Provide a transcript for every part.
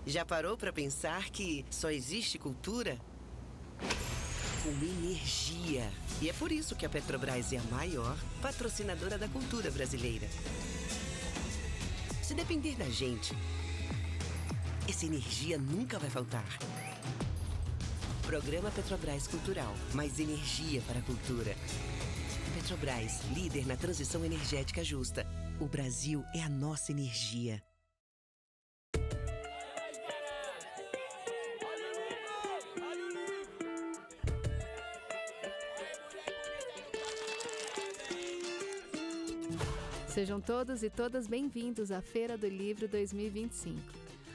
Já parou para pensar que só existe cultura com energia? E é por isso que a Petrobras é a maior patrocinadora da cultura brasileira. Se depender da gente, essa energia nunca vai faltar. Programa Petrobras Cultural. Mais energia para a cultura. Petrobras, líder na transição energética justa. O Brasil é a nossa energia. Sejam todos e todas bem-vindos à Feira do Livro 2025.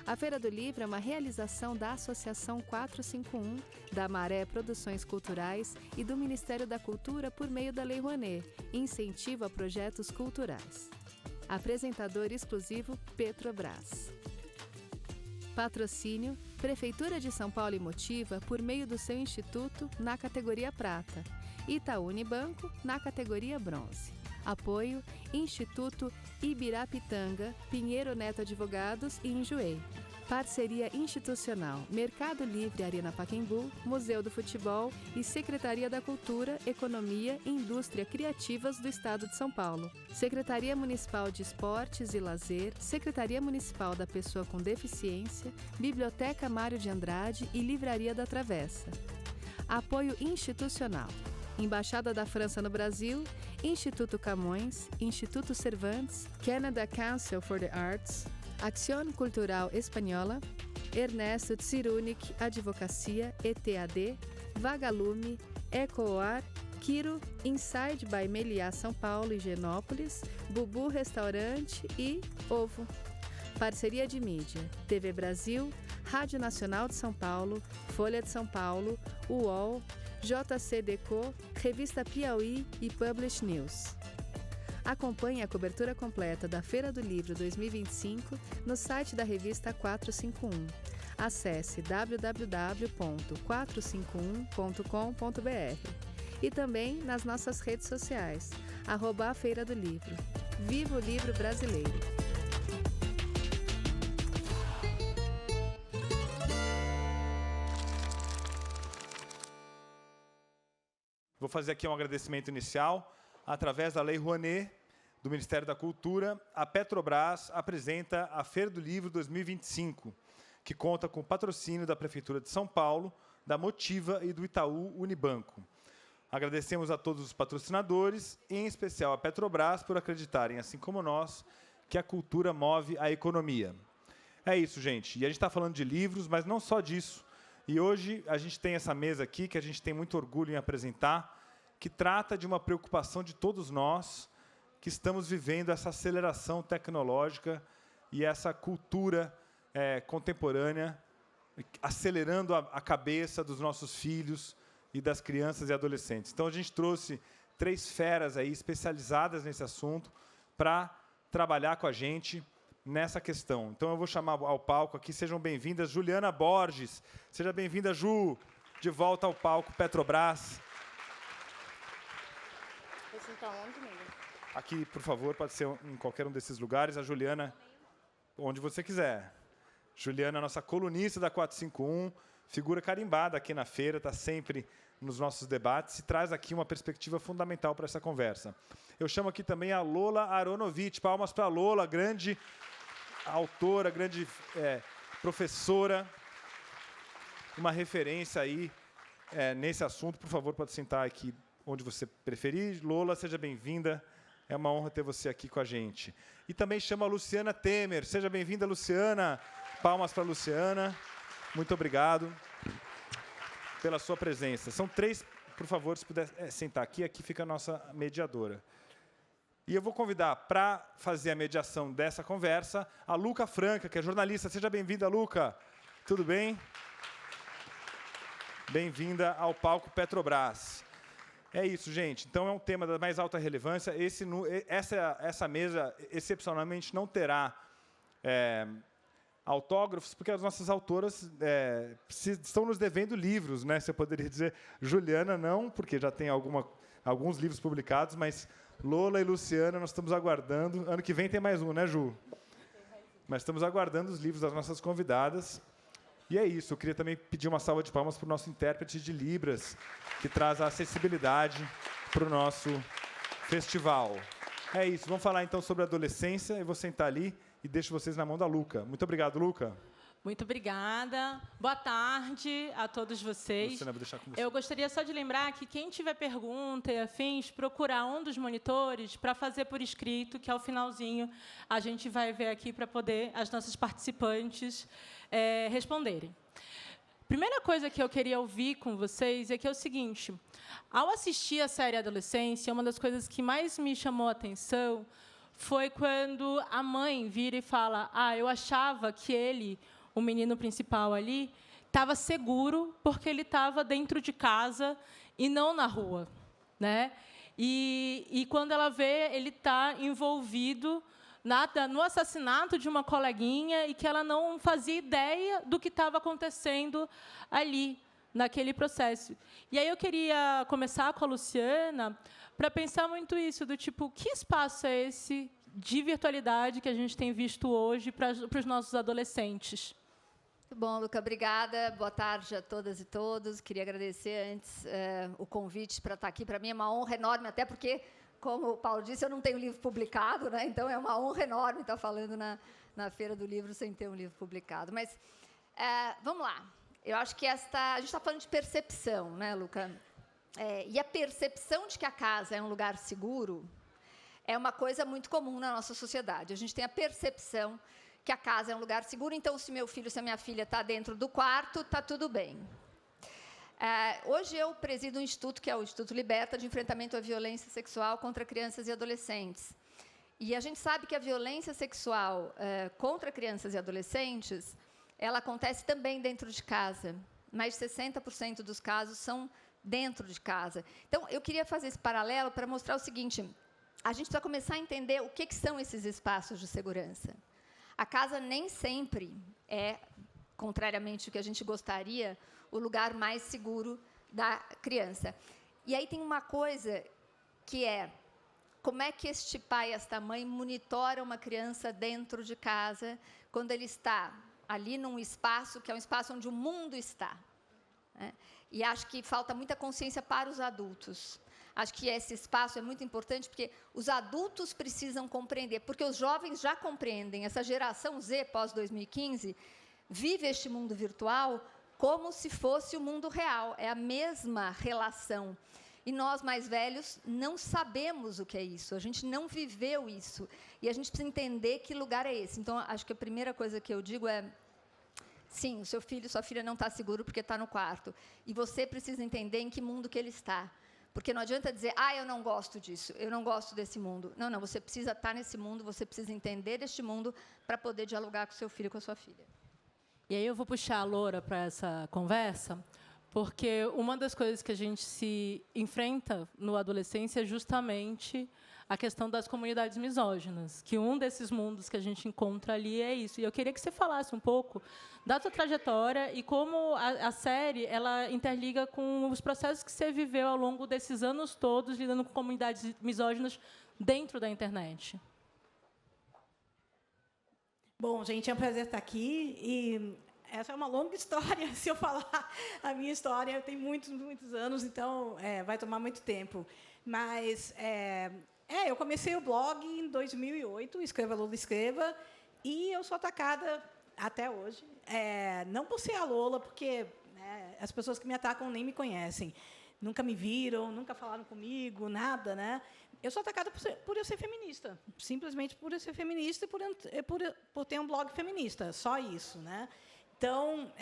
A Feira do Livro é uma realização da Associação 451, da Maré Produções Culturais e do Ministério da Cultura por meio da Lei Rouanet, incentivo a projetos culturais. Apresentador exclusivo Petrobras. Patrocínio Prefeitura de São Paulo e Motiva por meio do seu instituto na categoria Prata, Itaú Unibanco na categoria Bronze. Apoio Instituto Ibirapitanga, Pinheiro Neto Advogados e Enjoei. Parceria institucional Mercado Livre Arena Pacaembu, Museu do Futebol e Secretaria da Cultura, Economia e Indústria Criativas do Estado de São Paulo. Secretaria Municipal de Esportes e Lazer, Secretaria Municipal da Pessoa com Deficiência, Biblioteca Mário de Andrade e Livraria da Travessa. Apoio institucional Embaixada da França no Brasil, Instituto Camões, Instituto Cervantes, Canada Council for the Arts, Acción Cultural Espanhola, Ernesto Tsirunik Advocacia, ETAD, Vagalume, Ecoar, Quiro, Inside by Meliá São Paulo e Genópolis, Bubu Restaurante e Ovo. Parceria de mídia, TV Brasil, Rádio Nacional de São Paulo, Folha de São Paulo, UOL, JCDecO, Revista Piauí e Publish News. Acompanhe a cobertura completa da Feira do Livro 2025 no site da revista 451. Acesse www.451.com.br e também nas nossas redes sociais, @a Feira do Livro. Viva o livro brasileiro! Vou fazer aqui um agradecimento inicial. Através da Lei Rouanet, do Ministério da Cultura, a Petrobras apresenta a Feira do Livro 2025, que conta com o patrocínio da Prefeitura de São Paulo, da Motiva e do Itaú Unibanco. Agradecemos a todos os patrocinadores, em especial a Petrobras, por acreditarem, assim como nós, que a cultura move a economia. É isso, gente. E a gente está falando de livros, mas não só disso. E hoje a gente tem essa mesa aqui, que a gente tem muito orgulho em apresentar, que trata de uma preocupação de todos nós que estamos vivendo essa aceleração tecnológica e essa cultura contemporânea, acelerando a cabeça dos nossos filhos e das crianças e adolescentes. Então, a gente trouxe 3 feras aí especializadas nesse assunto para trabalhar com a gente nessa questão. Então, eu vou chamar ao palco aqui, sejam bem-vindas, Juliana Borges. Seja bem-vinda, Ju, de volta ao palco Petrobras. Vou sentar onde, amiga? Aqui, por favor, pode ser em qualquer um desses lugares. A Juliana, onde você quiser. Juliana, nossa colunista da 451, figura carimbada aqui na feira, está sempre nos nossos debates e traz aqui uma perspectiva fundamental para essa conversa. Eu chamo aqui também a Lola Aronovitch. Palmas para a Lola, grande autora, grande professora, uma referência aí nesse assunto. Por favor, pode sentar aqui onde você preferir. Lola, seja bem-vinda. É uma honra ter você aqui com a gente. E também chamo a Luciana Temer. Seja bem-vinda, Luciana. Palmas para a Luciana. Muito obrigado pela sua presença. São 3, por favor, se puder sentar aqui. Aqui fica a nossa mediadora. E eu vou convidar, para fazer a mediação dessa conversa, a Luca Franca, que é jornalista. Seja bem-vinda, Luca. Tudo bem? Bem-vinda ao palco Petrobras. É isso, gente. Então, é um tema da mais alta relevância. Essa mesa, excepcionalmente, não terá autógrafos, porque as nossas autoras estão nos devendo livros, né? Você poderia dizer, Juliana não, porque já tem alguns livros publicados, mas Lola e Luciana nós estamos aguardando. Ano que vem tem mais um, né, Ju? mas estamos aguardando os livros das nossas convidadas. E é isso, eu queria também pedir uma salva de palmas para o nosso intérprete de Libras, que traz a acessibilidade para o nosso festival. É isso, vamos falar então sobre adolescência. Eu vou sentar ali e deixo vocês na mão da Luca. Muito obrigado, Luca. Muito obrigada. Boa tarde a todos vocês. Luciana, vou deixar com você. Eu gostaria só de lembrar que quem tiver pergunta e afins, procurar um dos monitores para fazer por escrito, que ao finalzinho a gente vai ver aqui para poder as nossas participantes responderem. Primeira coisa que eu queria ouvir com vocês é que é o seguinte: ao assistir a série Adolescência, uma das coisas que mais me chamou a atenção foi quando a mãe vira e fala: eu achava que ele, o menino principal ali, estava seguro porque ele estava dentro de casa e não na rua, né? E quando ela vê, ele está envolvido no assassinato de uma coleguinha e que ela não fazia ideia do que estava acontecendo ali, naquele processo. E aí eu queria começar com a Luciana para pensar muito isso, do tipo, que espaço é esse de virtualidade que a gente tem visto hoje para os nossos adolescentes? Muito bom, Luca, obrigada. Boa tarde a todas e todos. Queria agradecer antes o convite para estar aqui. Para mim é uma honra enorme, até porque, como o Paulo disse, eu não tenho livro publicado, né? Então é uma honra enorme estar falando na Feira do Livro sem ter um livro publicado. Mas vamos lá. Eu acho que a gente está falando de percepção, né, Luca? E a percepção de que a casa é um lugar seguro é uma coisa muito comum na nossa sociedade. A gente tem a percepção que a casa é um lugar seguro, então, se meu filho, se a minha filha está dentro do quarto, está tudo bem. Hoje eu presido um instituto, que é o Instituto Liberta, de enfrentamento à violência sexual contra crianças e adolescentes. E a gente sabe que a violência sexual contra crianças e adolescentes, ela acontece também dentro de casa. Mais de 60% dos casos são dentro de casa. Então, eu queria fazer esse paralelo para mostrar o seguinte: a gente precisa começar a entender o que são esses espaços de segurança. A casa nem sempre é, contrariamente ao que a gente gostaria, o lugar mais seguro da criança. E aí tem uma coisa que é: como é que este pai, esta mãe, monitora uma criança dentro de casa quando ele está ali num espaço que é um espaço onde o mundo está, né? E acho que falta muita consciência para os adultos. Acho que esse espaço é muito importante porque os adultos precisam compreender, porque os jovens já compreendem. Essa geração Z, pós-2015, vive este mundo virtual como se fosse o mundo real. É a mesma relação. E nós, mais velhos, não sabemos o que é isso. A gente não viveu isso. E a gente precisa entender que lugar é esse. Então, acho que a primeira coisa que eu digo é: sim, o seu filho, sua filha não está seguro porque está no quarto. E você precisa entender em que mundo que ele está. Porque não adianta dizer: eu não gosto disso, eu não gosto desse mundo. Não, não, você precisa estar nesse mundo, você precisa entender este mundo para poder dialogar com o seu filho e com a sua filha. E aí eu vou puxar a Loura para essa conversa, porque uma das coisas que a gente se enfrenta no adolescência é justamente a questão das comunidades misóginas, que um desses mundos que a gente encontra ali é isso. E eu queria que você falasse um pouco da sua trajetória e como a série ela interliga com os processos que você viveu ao longo desses anos todos, lidando com comunidades misóginas dentro da internet. Bom, gente, é um prazer estar aqui. E essa é uma longa história. Se eu falar a minha história, tem muitos, muitos anos, então vai tomar muito tempo. Mas eu comecei o blog em 2008, Escreva Lola Escreva, e eu sou atacada até hoje. Não por ser a Lola, porque as pessoas que me atacam nem me conhecem. Nunca me viram, nunca falaram comigo, nada, né? Eu sou atacada por eu ser feminista, simplesmente por eu ser feminista e por ter um blog feminista, só isso, né? Então,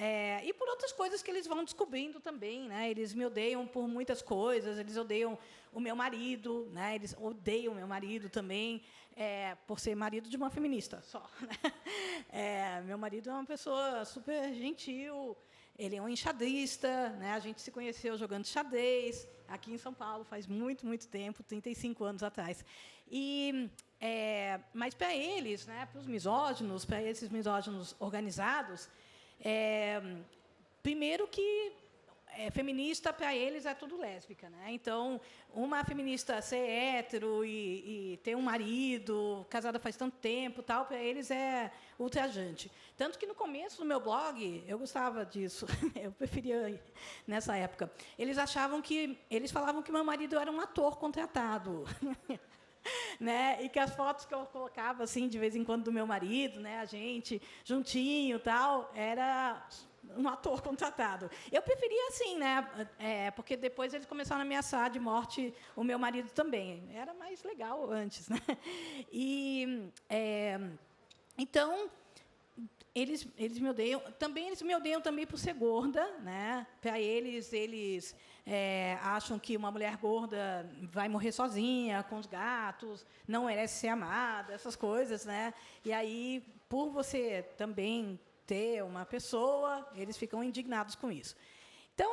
e por outras coisas que eles vão descobrindo também, né? Eles me odeiam por muitas coisas, eles odeiam o meu marido, né? Eles odeiam o meu marido também, por ser marido de uma feminista, só. Né? Meu marido é uma pessoa super gentil, ele é um enxadrista, né? A gente se conheceu jogando xadrez aqui em São Paulo faz muito, muito tempo, 35 anos atrás. Mas para eles, né? Para os misóginos, para esses misóginos organizados, primeiro que feminista, para eles, é tudo lésbica, né? Então, uma feminista ser hétero e ter um marido, casada faz tanto tempo, tal, para eles é ultrajante. Tanto que, no começo do meu blog, eu gostava disso, eu preferia nessa época. Eles falavam que meu marido era um ator contratado. Né? E que as fotos que eu colocava assim de vez em quando do meu marido, né, a gente juntinho, tal, era um ator contratado. Eu preferia assim, né, porque depois eles começaram a ameaçar de morte o meu marido também. Era mais legal antes, né? E então eles me odeiam. Também eles me odeiam também por ser gorda, né? Para eles acham que uma mulher gorda vai morrer sozinha com os gatos, não merece ser amada, essas coisas, né? E aí, por você também ter uma pessoa, eles ficam indignados com isso. Então,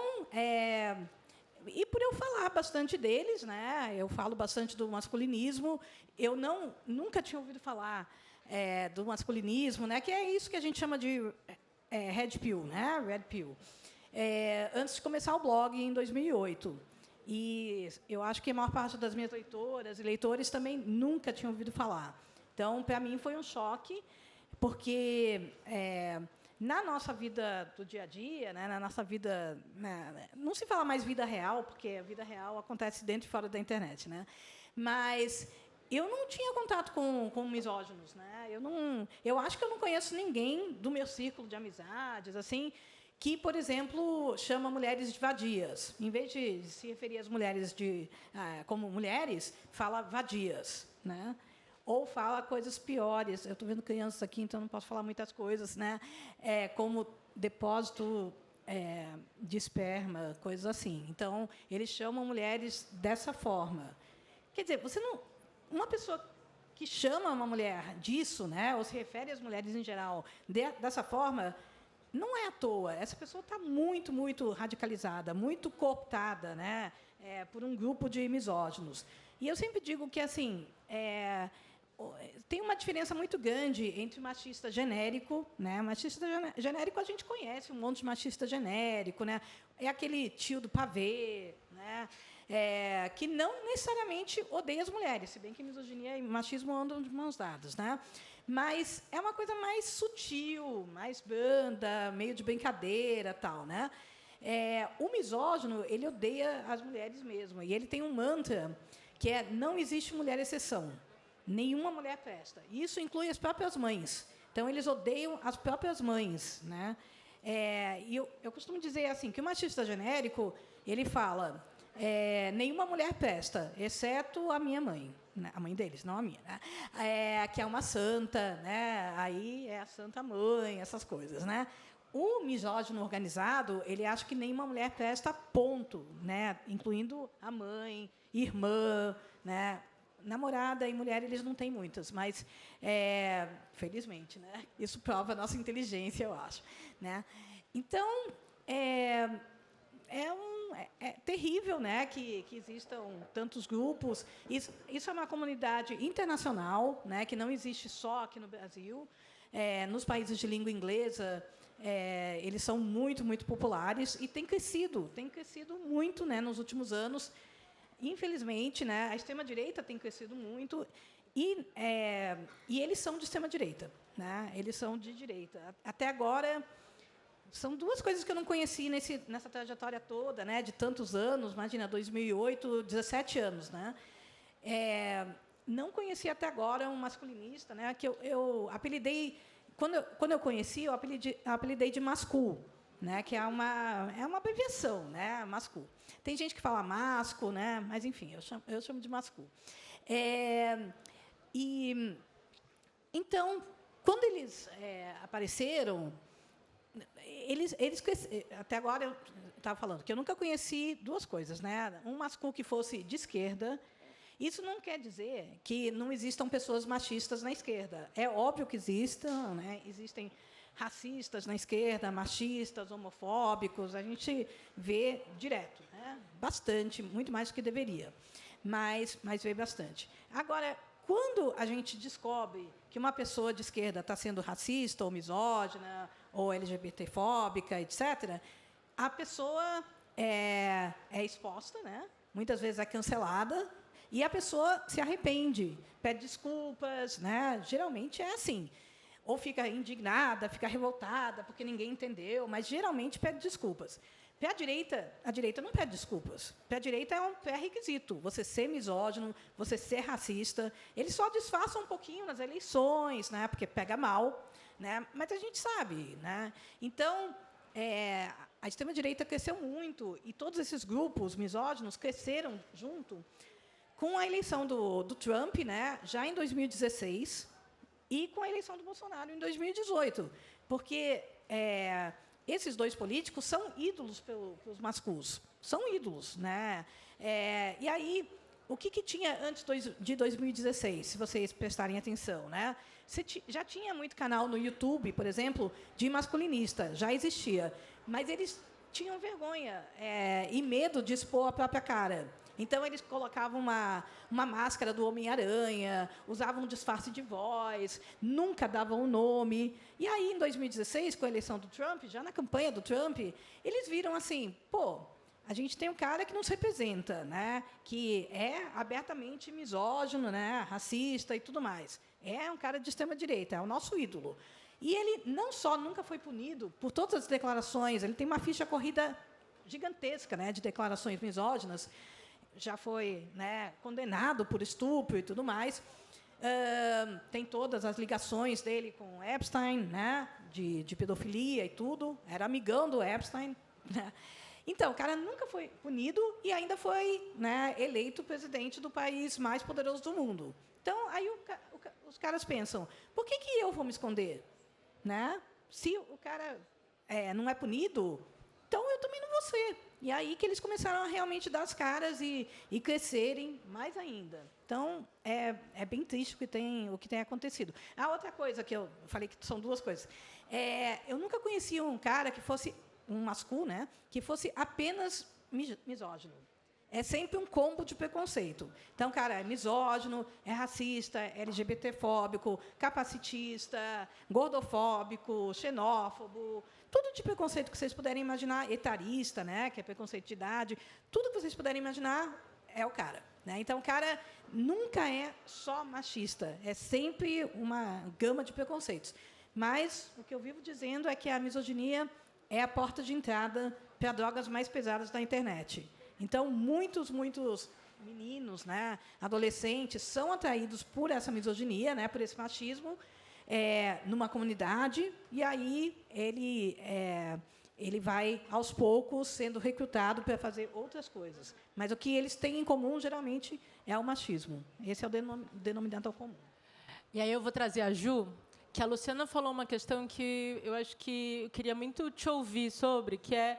e por eu falar bastante deles, né? Eu falo bastante do masculinismo. Eu nunca tinha ouvido falar do masculinismo, né? Que é isso que a gente chama de Red Pill, né? Red Pill. Antes de começar o blog, em 2008. E eu acho que a maior parte das minhas leitoras e leitores também nunca tinham ouvido falar. Então, para mim, foi um choque, porque na nossa vida do dia a dia, né, na nossa vida, não se fala mais vida real, porque a vida real acontece dentro e fora da internet, né? Mas eu não tinha contato com misóginos, né? Eu acho que eu não conheço ninguém do meu círculo de amizades, assim, que, por exemplo, chama mulheres de vadias. Em vez de se referir às mulheres como mulheres, fala vadias, né? Ou fala coisas piores. Eu estou vendo crianças aqui, então não posso falar muitas coisas, né? Como depósito de esperma, coisas assim. Então, eles chamam mulheres dessa forma. Quer dizer, uma pessoa que chama uma mulher disso, né, ou se refere às mulheres em geral dessa forma, não é à toa. Essa pessoa está muito, muito radicalizada, muito cooptada, né, por um grupo de misóginos. E eu sempre digo que assim tem uma diferença muito grande entre machista genérico, né? Machista genérico a gente conhece, um monte de machista genérico, né? É aquele tio do pavê, né? Que não necessariamente odeia as mulheres, se bem que misoginia e machismo andam de mãos dadas, né? Mas é uma coisa mais sutil, mais branda, meio de brincadeira, tal, né? O misógino, ele odeia as mulheres mesmo, e ele tem um mantra que não existe mulher exceção, nenhuma mulher presta. Isso inclui as próprias mães. Então eles odeiam as próprias mães, né? E eu costumo dizer assim que o machista genérico ele fala nenhuma mulher presta, exceto a minha mãe, né? A mãe deles, não a minha, né? Que é uma santa, né? Aí é a santa mãe, essas coisas, né? O misógino organizado, ele acha que nenhuma mulher presta, ponto, né? Incluindo a mãe, irmã, né? Namorada e mulher, eles não têm muitas, mas, felizmente, né? Isso prova a nossa inteligência, eu acho, né? Então, é terrível, né, que existam tantos grupos. Isso é uma comunidade internacional, né, que não existe só aqui no Brasil. Nos países de língua inglesa, eles são muito, muito populares e têm crescido muito, né, nos últimos anos. Infelizmente, né, a extrema-direita tem crescido muito e eles são de extrema-direita, né? Eles são de direita. Até agora, são duas coisas que eu não conheci nessa trajetória toda, né, de tantos anos. Imagina, 2008, 17 anos, né? Não conheci até agora um masculinista, né, que eu apelidei. Quando eu conheci, eu apelidei de mascul, né, que é uma abreviação, né, mascul. Tem gente que fala masco, né, mas enfim, eu chamo de mascul. Então, quando eles apareceram, eles até agora eu estava falando que eu nunca conheci duas coisas, né, um mascul que fosse de esquerda. Isso não quer dizer que não existam pessoas machistas na esquerda. É óbvio que existam, né? Existem racistas na esquerda, machistas, homofóbicos, a gente vê direto, né? Bastante, muito mais do que deveria, mas vê bastante. Agora, quando a gente descobre que uma pessoa de esquerda está sendo racista, ou misógina, ou LGBTfóbica, etc., a pessoa é exposta, né? Muitas vezes é cancelada, e a pessoa se arrepende, pede desculpas, né? Geralmente é assim. Ou fica indignada, fica revoltada, porque ninguém entendeu, mas geralmente pede desculpas. A direita não pede desculpas. A direita é um pré-requisito. Você ser misógino, você ser racista. Eles só disfarçam um pouquinho nas eleições, né? Porque pega mal, né? Mas a gente sabe, né? Então, a extrema-direita cresceu muito, e todos esses grupos misóginos cresceram junto com a eleição do Trump, né? Já em 2016, e com a eleição do Bolsonaro em 2018. Porque esses dois políticos são ídolos pelos masculos. São ídolos, né? E aí, o que tinha antes de 2016, se vocês prestarem atenção, né? Já tinha muito canal no YouTube, por exemplo, de masculinista, já existia. Mas eles tinham vergonha e medo de expor a própria cara. Então, eles colocavam uma máscara do Homem-Aranha, usavam um disfarce de voz, nunca davam um nome. E aí, em 2016, com a eleição do Trump, já na campanha do Trump, eles viram assim, pô, a gente tem um cara que nos representa, né? Que é abertamente misógino, né? Racista e tudo mais. É um cara de extrema-direita, é o nosso ídolo. E ele não só nunca foi punido por todas as declarações, ele tem uma ficha corrida gigantesca, né, de declarações misóginas, já foi, né, condenado por estupro e tudo mais. Tem todas as ligações dele com Epstein, né, de pedofilia e tudo. Era amigão do Epstein, né? Então, o cara nunca foi punido e ainda foi, né, eleito presidente do país mais poderoso do mundo. Então, aí os caras pensam, por que eu vou me esconder? Né? Se o cara não é punido, então eu também não vou ser. E aí que eles começaram a realmente dar as caras e crescerem mais ainda. Então, é bem triste o que tem acontecido. A outra coisa que eu falei, que são duas coisas. Eu nunca conheci um cara que fosse, um masculino, né, que fosse apenas misógino. É sempre um combo de preconceito. Então, cara, é misógino, é racista, é LGBTfóbico, capacitista, gordofóbico, xenófobo, tudo de preconceito que vocês puderem imaginar, etarista, né, que é preconceito de idade, tudo que vocês puderem imaginar é o cara. Né? Então, o cara nunca é só machista, é sempre uma gama de preconceitos. Mas o que eu vivo dizendo é que a misoginia é a porta de entrada para drogas mais pesadas da internet. Então, muitos meninos, né, adolescentes, são atraídos por essa misoginia, né, por esse machismo, numa comunidade, e aí ele vai, aos poucos, sendo recrutado para fazer outras coisas. Mas o que eles têm em comum, geralmente, é o machismo. Esse é o denominador comum. E aí eu vou trazer a Ju, que a Luciana falou uma questão que eu acho que eu queria muito te ouvir sobre, que é...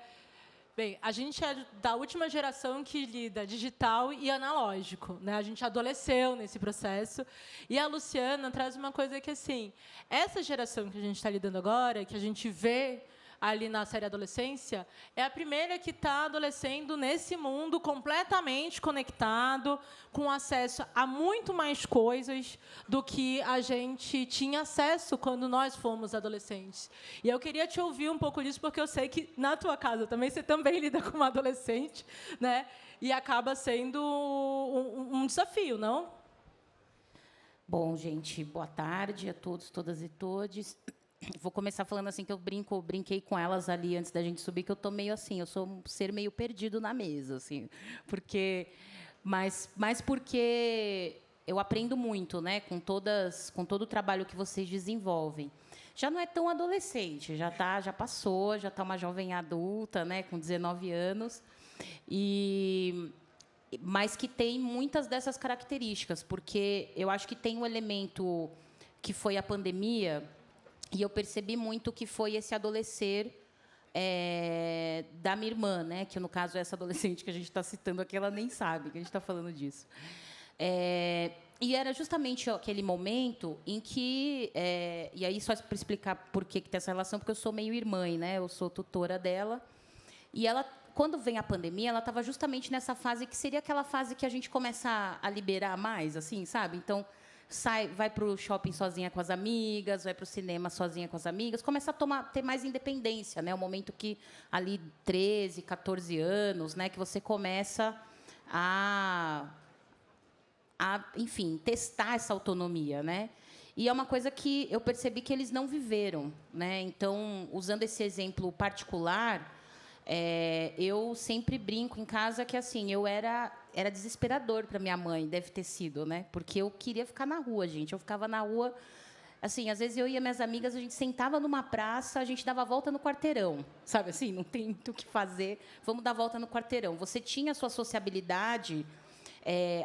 Bem, a gente é da última geração que lida digital e analógico, né? A gente adolesceu nesse processo. E a Luciana traz uma coisa que, assim, essa geração que a gente está lidando agora, que a gente vê ali na série Adolescência, é a primeira que está adolescendo nesse mundo completamente conectado, com acesso a muito mais coisas do que a gente tinha acesso quando nós fomos adolescentes. E eu queria te ouvir um pouco disso, porque eu sei que, na tua casa também, você também lida com uma adolescente, né? E acaba sendo um desafio, não? Bom, gente, boa tarde a todos, todas e todes. Vou começar falando assim que eu brinquei com elas ali antes da gente subir, que eu tô meio assim, eu sou um ser meio perdido na mesa, assim, mas porque eu aprendo muito, né, com todo o trabalho que vocês desenvolvem. Já não é tão adolescente, já passou, já tá uma jovem adulta, né, com 19 anos, mas que tem muitas dessas características, porque eu acho que tem um elemento que foi a pandemia. E eu percebi muito que foi esse adolescer da minha irmã, né? Que, no caso, é essa adolescente que a gente está citando aqui, ela nem sabe que a gente está falando disso. E era justamente aquele momento em que... e aí, só para explicar por que tem essa relação, porque eu sou meio irmã, né? Eu sou tutora dela. E ela, quando vem a pandemia, ela estava justamente nessa fase que seria aquela fase que a gente começa a liberar mais, assim, sabe? Então... vai para o shopping sozinha com as amigas, vai para o cinema sozinha com as amigas, começa a ter mais independência, né? O momento que ali 13, 14 anos, né, que você começa enfim, testar essa autonomia, né? E é uma coisa que eu percebi que eles não viveram, né? Então, usando esse exemplo particular, eu sempre brinco em casa que assim eu era desesperador para minha mãe, deve ter sido, né? Porque eu queria ficar na rua, gente. Eu ficava na rua, assim, às vezes eu e minhas amigas, a gente sentava numa praça, a gente dava a volta no quarteirão, sabe assim? Não tem muito o que fazer, vamos dar a volta no quarteirão. Você tinha a sua sociabilidade,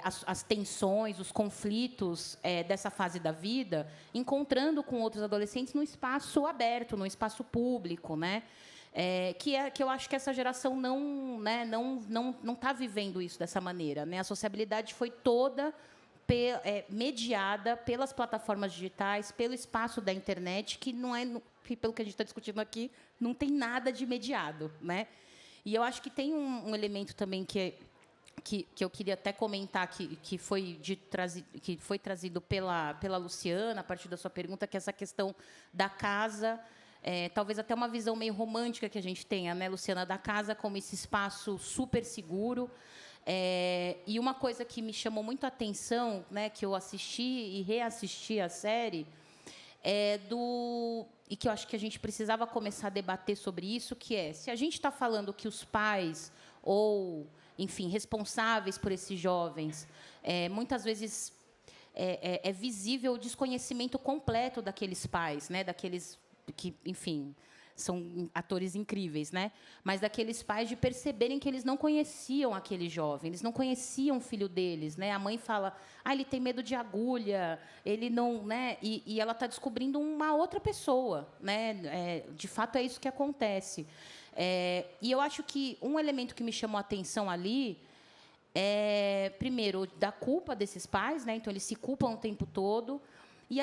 as tensões, os conflitos dessa fase da vida, encontrando com outros adolescentes no espaço aberto, no espaço público, né? Que eu acho que essa geração não está vivendo isso dessa maneira, né? A sociabilidade foi toda mediada pelas plataformas digitais, pelo espaço da internet, que não é, pelo que a gente está discutindo aqui, não tem nada de mediado, né? E eu acho que tem um elemento também que eu queria até comentar, que foi trazido pela Luciana, a partir da sua pergunta, que é essa questão da casa, talvez até uma visão meio romântica que a gente tenha, né, Luciana, da casa como esse espaço super seguro. E uma coisa que me chamou muito a atenção, né, que eu assisti e reassisti a série, e que eu acho que a gente precisava começar a debater sobre isso, que se a gente está falando que os pais ou, enfim, responsáveis por esses jovens, muitas vezes é visível o desconhecimento completo daqueles pais, né, daqueles que, enfim, são atores incríveis, né? Mas daqueles pais de perceberem que eles não conheciam aquele jovem, eles não conheciam o filho deles, né? A mãe fala, ele tem medo de agulha, ele não, né? E ela está descobrindo uma outra pessoa, né? De fato é isso que acontece. E eu acho que um elemento que me chamou a atenção ali primeiro, da culpa desses pais, né? Então eles se culpam o tempo todo. E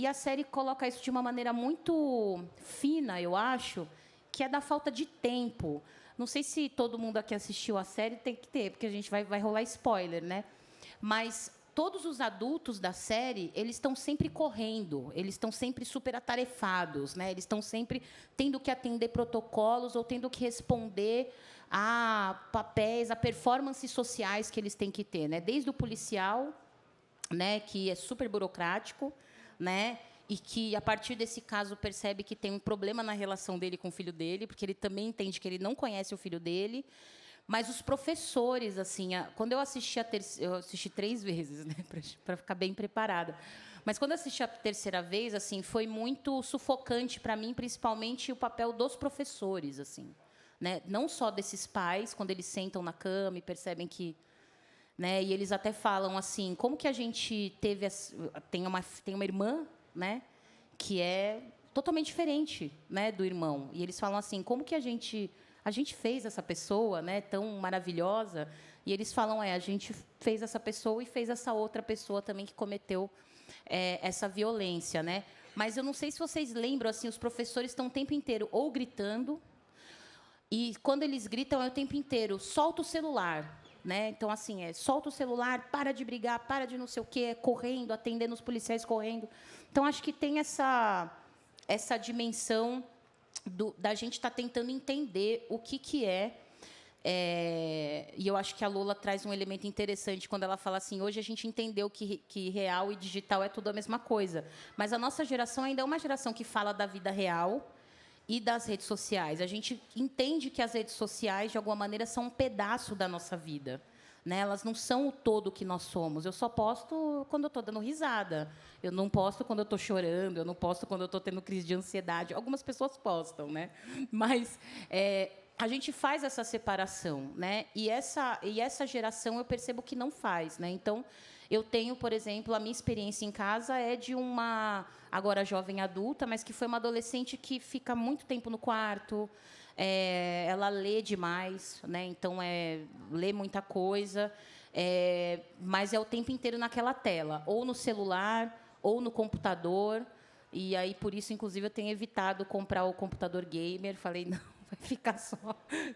a série coloca isso de uma maneira muito fina, eu acho, que é da falta de tempo. Não sei se todo mundo aqui assistiu a série, tem que ter, porque a gente vai rolar spoiler, né? Mas todos os adultos da série, eles estão sempre correndo, eles estão sempre super atarefados, né? Eles estão sempre tendo que atender protocolos ou tendo que responder a papéis, a performances sociais que eles têm que ter, né? Desde o policial, né, que é super burocrático, né, e que, a partir desse caso, percebe que tem um problema na relação dele com o filho dele, porque ele também entende que ele não conhece o filho dele. Mas os professores, assim, quando eu assisti eu assisti 3 vezes, né, para ficar bem preparada. Mas quando eu assisti a terceira vez, assim, foi muito sufocante para mim, principalmente o papel dos professores, assim, né, não só desses pais, quando eles sentam na cama e percebem que, né, e eles até falam assim, como que a gente tem uma irmã, né, que é totalmente diferente, né, do irmão. E eles falam assim, como que a gente fez essa pessoa, né, tão maravilhosa. E eles falam, a gente fez essa pessoa e fez essa outra pessoa também que cometeu essa violência, né. Mas eu não sei se vocês lembram, assim, os professores estão o tempo inteiro ou gritando, e quando eles gritam é o tempo inteiro, solta o celular. Né? Então, assim, solta o celular, para de brigar, para de não sei o quê, correndo, atendendo os policiais correndo. Então, acho que tem essa dimensão da gente estar tentando entender o que é. E eu acho que a Lola traz um elemento interessante quando ela fala assim, hoje a gente entendeu que real e digital é tudo a mesma coisa. Mas a nossa geração ainda é uma geração que fala da vida real e das redes sociais. A gente entende que as redes sociais, de alguma maneira, são um pedaço da nossa vida, né? Elas não são o todo que nós somos. Eu só posto quando eu estou dando risada. Eu não posto quando eu estou chorando. Eu não posto quando eu estou tendo crise de ansiedade. Algumas pessoas postam, né? Mas a gente faz essa separação, né? E essa geração eu percebo que não faz, né? Então, eu tenho, por exemplo, a minha experiência em casa é de uma, agora jovem adulta, mas que foi uma adolescente que fica muito tempo no quarto, ela lê demais, né? Então, lê muita coisa, mas é o tempo inteiro naquela tela, ou no celular, ou no computador. E aí, por isso, inclusive, eu tenho evitado comprar o computador gamer. Falei, não, vai ficar só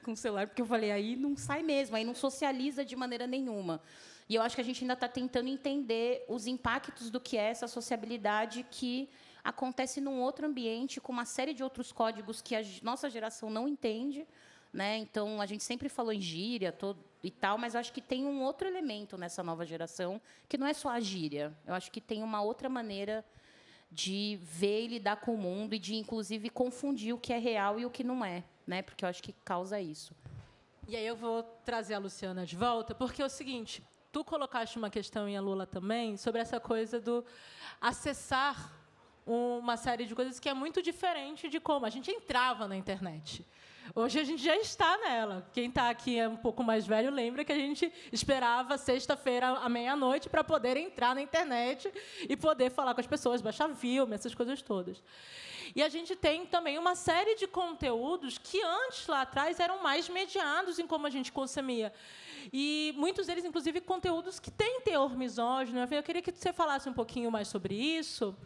com o celular, porque eu falei, aí não sai mesmo, aí não socializa de maneira nenhuma. E eu acho que a gente ainda está tentando entender os impactos do que é essa sociabilidade que acontece num outro ambiente, com uma série de outros códigos que a nossa geração não entende, né? Então, a gente sempre falou em gíria e tal, mas eu acho que tem um outro elemento nessa nova geração, que não é só a gíria. Eu acho que tem uma outra maneira de ver e lidar com o mundo e de, inclusive, confundir o que é real e o que não é, né? Porque eu acho que causa isso. E aí eu vou trazer a Luciana de volta, porque é o seguinte, tu colocaste uma questão, e a Lula também, sobre essa coisa do acessar uma série de coisas que é muito diferente de como a gente entrava na internet. Hoje a gente já está nela. Quem está aqui é um pouco mais velho lembra que a gente esperava sexta-feira à meia-noite para poder entrar na internet e poder falar com as pessoas, baixar filme, essas coisas todas. E a gente tem também uma série de conteúdos que antes, lá atrás, eram mais mediados em como a gente consumia. E muitos deles, inclusive, conteúdos que têm teor misógino. Eu queria que você falasse um pouquinho mais sobre isso,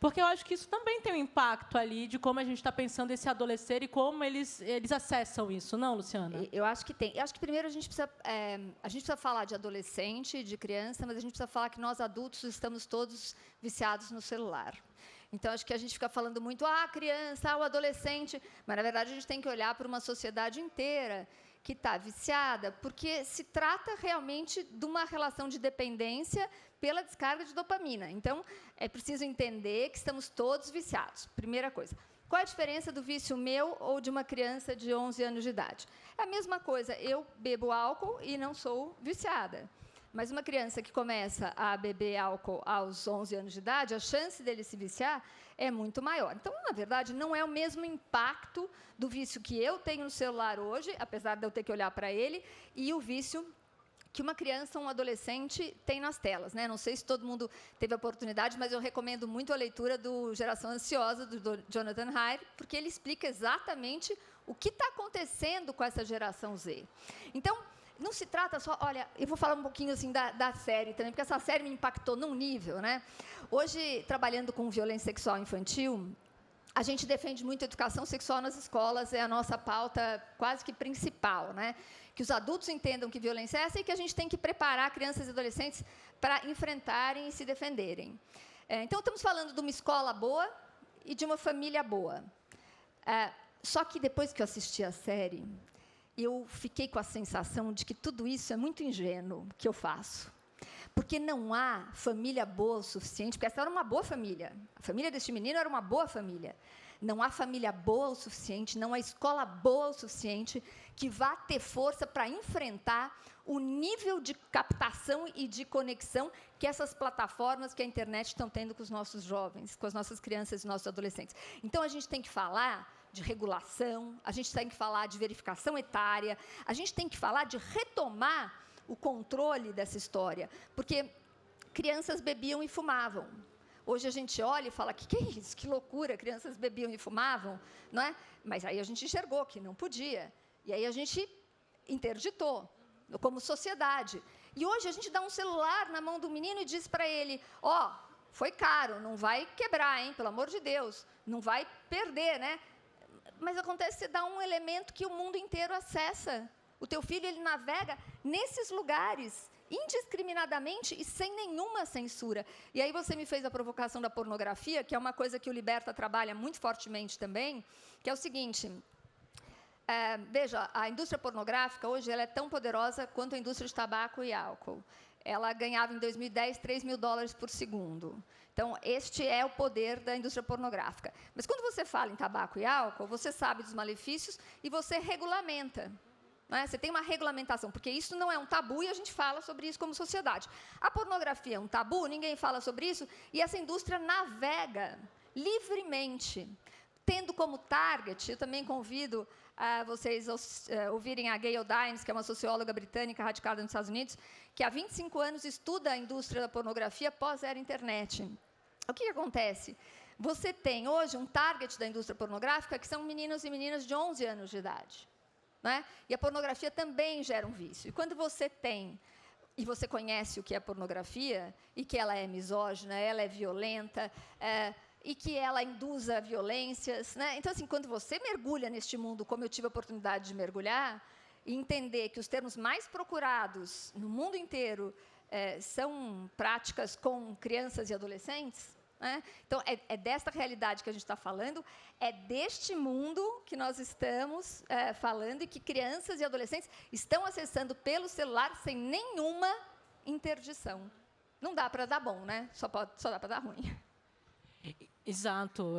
porque eu acho que isso também tem um impacto ali de como a gente está pensando esse adolescer e como eles acessam isso, não, Luciana? Eu acho que tem. Eu acho que primeiro a gente precisa falar de adolescente, de criança, mas a gente precisa falar que nós adultos estamos todos viciados no celular. Então, acho que a gente fica falando muito, a criança, o adolescente, mas, na verdade, a gente tem que olhar para uma sociedade inteira que está viciada, porque se trata realmente de uma relação de dependência pela descarga de dopamina. Então, é preciso entender que estamos todos viciados. Primeira coisa. Qual é a diferença do vício meu ou de uma criança de 11 anos de idade? É a mesma coisa. Eu bebo álcool e não sou viciada. Mas uma criança que começa a beber álcool aos 11 anos de idade, a chance dele se viciar é muito maior. Então, na verdade, não é o mesmo impacto do vício que eu tenho no celular hoje, apesar de eu ter que olhar para ele, e o vício que uma criança ou um adolescente tem nas telas, né? Não sei se todo mundo teve a oportunidade, mas eu recomendo muito a leitura do Geração Ansiosa, do Jonathan Haidt, porque ele explica exatamente o que está acontecendo com essa geração Z. Então, não se trata só... Olha, eu vou falar um pouquinho assim, da série também, porque essa série me impactou num nível, né? Hoje, trabalhando com violência sexual infantil, a gente defende muito a educação sexual nas escolas, é a nossa pauta quase que principal, né? Que os adultos entendam que violência é essa e que a gente tem que preparar crianças e adolescentes para enfrentarem e se defenderem. Então, estamos falando de uma escola boa e de uma família boa. Só que, depois que eu assisti a série, eu fiquei com a sensação de que tudo isso é muito ingênuo que eu faço. Porque não há família boa o suficiente, porque essa era uma boa família. A família deste menino era uma boa família. Não há família boa o suficiente, não há escola boa o suficiente que vá ter força para enfrentar o nível de captação e de conexão que essas plataformas, que a internet estão tendo com os nossos jovens, com as nossas crianças e nossos adolescentes. Então, a gente tem que falar de regulação, a gente tem que falar de verificação etária, a gente tem que falar de retomar o controle dessa história, porque crianças bebiam e fumavam. Hoje a gente olha e fala, que é isso? Que loucura, crianças bebiam e fumavam, não é? Mas aí a gente enxergou que não podia, e aí a gente interditou, como sociedade. E hoje a gente dá um celular na mão do menino e diz para ele, foi caro, não vai quebrar, hein? Pelo amor de Deus, não vai perder, né? Mas acontece que você dá um elemento que o mundo inteiro acessa. O teu filho, ele navega nesses lugares, indiscriminadamente e sem nenhuma censura. E aí você me fez a provocação da pornografia, que é uma coisa que o Liberta trabalha muito fortemente também, que é o seguinte, veja, a indústria pornográfica hoje ela é tão poderosa quanto a indústria de tabaco e álcool. Ela ganhava, em 2010, $3 mil por segundo. Então, este é o poder da indústria pornográfica. Mas, quando você fala em tabaco e álcool, você sabe dos malefícios e você regulamenta. Né? Você tem uma regulamentação, porque isso não é um tabu e a gente fala sobre isso como sociedade. A pornografia é um tabu, ninguém fala sobre isso, e essa indústria navega livremente, tendo como target, eu também convido vocês ouvirem a Gayle Dines, que é uma socióloga britânica radicada nos Estados Unidos, que há 25 anos estuda a indústria da pornografia pós-era internet. O que acontece? Você tem hoje um target da indústria pornográfica que são meninos e meninas de 11 anos de idade. Né? E a pornografia também gera um vício. E quando você tem, e você conhece o que é pornografia, e que ela é misógina, ela é violenta, e que ela induza violências, né? Então, assim, quando você mergulha neste mundo, como eu tive a oportunidade de mergulhar, e entender que os termos mais procurados no mundo inteiro são práticas com crianças e adolescentes, né? Então, é desta realidade que a gente está falando, é deste mundo que nós estamos falando e que crianças e adolescentes estão acessando pelo celular sem nenhuma interdição. Não dá para dar bom, né? Só dá para dar ruim. Exato.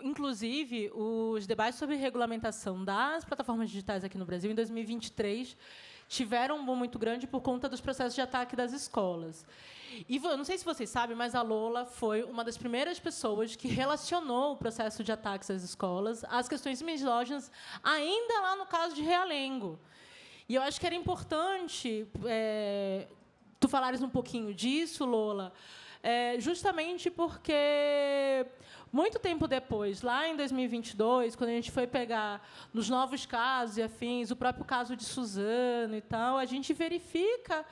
Inclusive, os debates sobre regulamentação das plataformas digitais aqui no Brasil, em 2023, tiveram um boom muito grande por conta dos processos de ataque das escolas. E eu não sei se vocês sabem, mas a Lola foi uma das primeiras pessoas que relacionou o processo de ataques às escolas às questões misóginas, ainda lá no caso de Realengo. E eu acho que era importante tu falares um pouquinho disso, Lola, justamente porque, muito tempo depois, lá em 2022, quando a gente foi pegar nos novos casos e afins, o próprio caso de Suzano e tal, a gente verifica,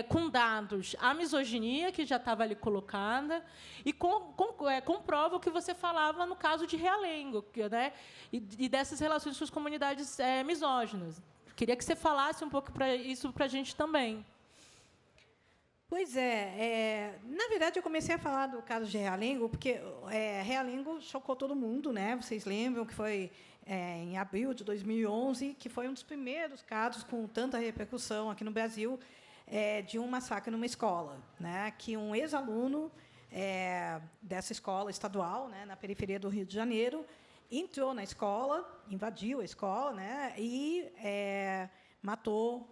com dados, a misoginia que já estava ali colocada e comprova o que você falava no caso de Realengo, né? E dessas relações com as comunidades misóginas. Queria que você falasse um pouco isso para a gente também. Pois na verdade, eu comecei a falar do caso de Realengo, porque Realengo chocou todo mundo, né? Vocês lembram que foi em abril de 2011, que foi um dos primeiros casos com tanta repercussão aqui no Brasil de um massacre numa escola, né? Que um ex-aluno dessa escola estadual, né, na periferia do Rio de Janeiro, entrou na escola, invadiu a escola, né? E matou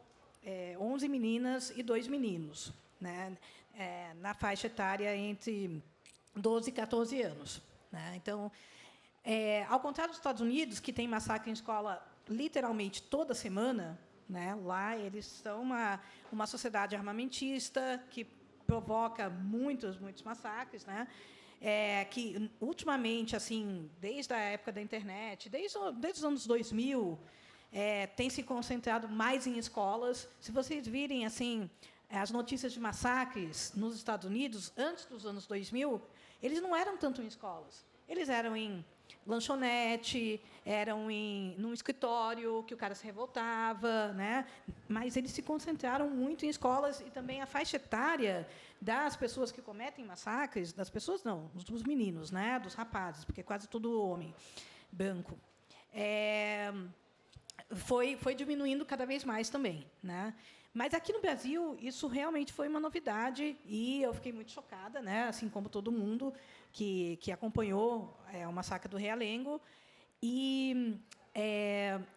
11 meninas e 2 meninos. Né, na faixa etária entre 12 e 14 anos. Né? Então, ao contrário dos Estados Unidos, que tem massacre em escola literalmente toda semana, né, lá eles são uma sociedade armamentista que provoca muitos massacres, né, que, ultimamente, assim, desde a época da internet, desde os anos 2000, tem se concentrado mais em escolas. Se vocês virem, assim, as notícias de massacres nos Estados Unidos, antes dos anos 2000, eles não eram tanto em escolas. Eles eram em lanchonete, eram num escritório que o cara se revoltava, né? Mas eles se concentraram muito em escolas e também a faixa etária das pessoas que cometem massacres, das pessoas não, dos meninos, né? Dos rapazes, porque é quase todo homem branco. Foi diminuindo cada vez mais também, né? Mas aqui no Brasil isso realmente foi uma novidade e eu fiquei muito chocada, né? Assim como todo mundo que acompanhou o massacre do Realengo e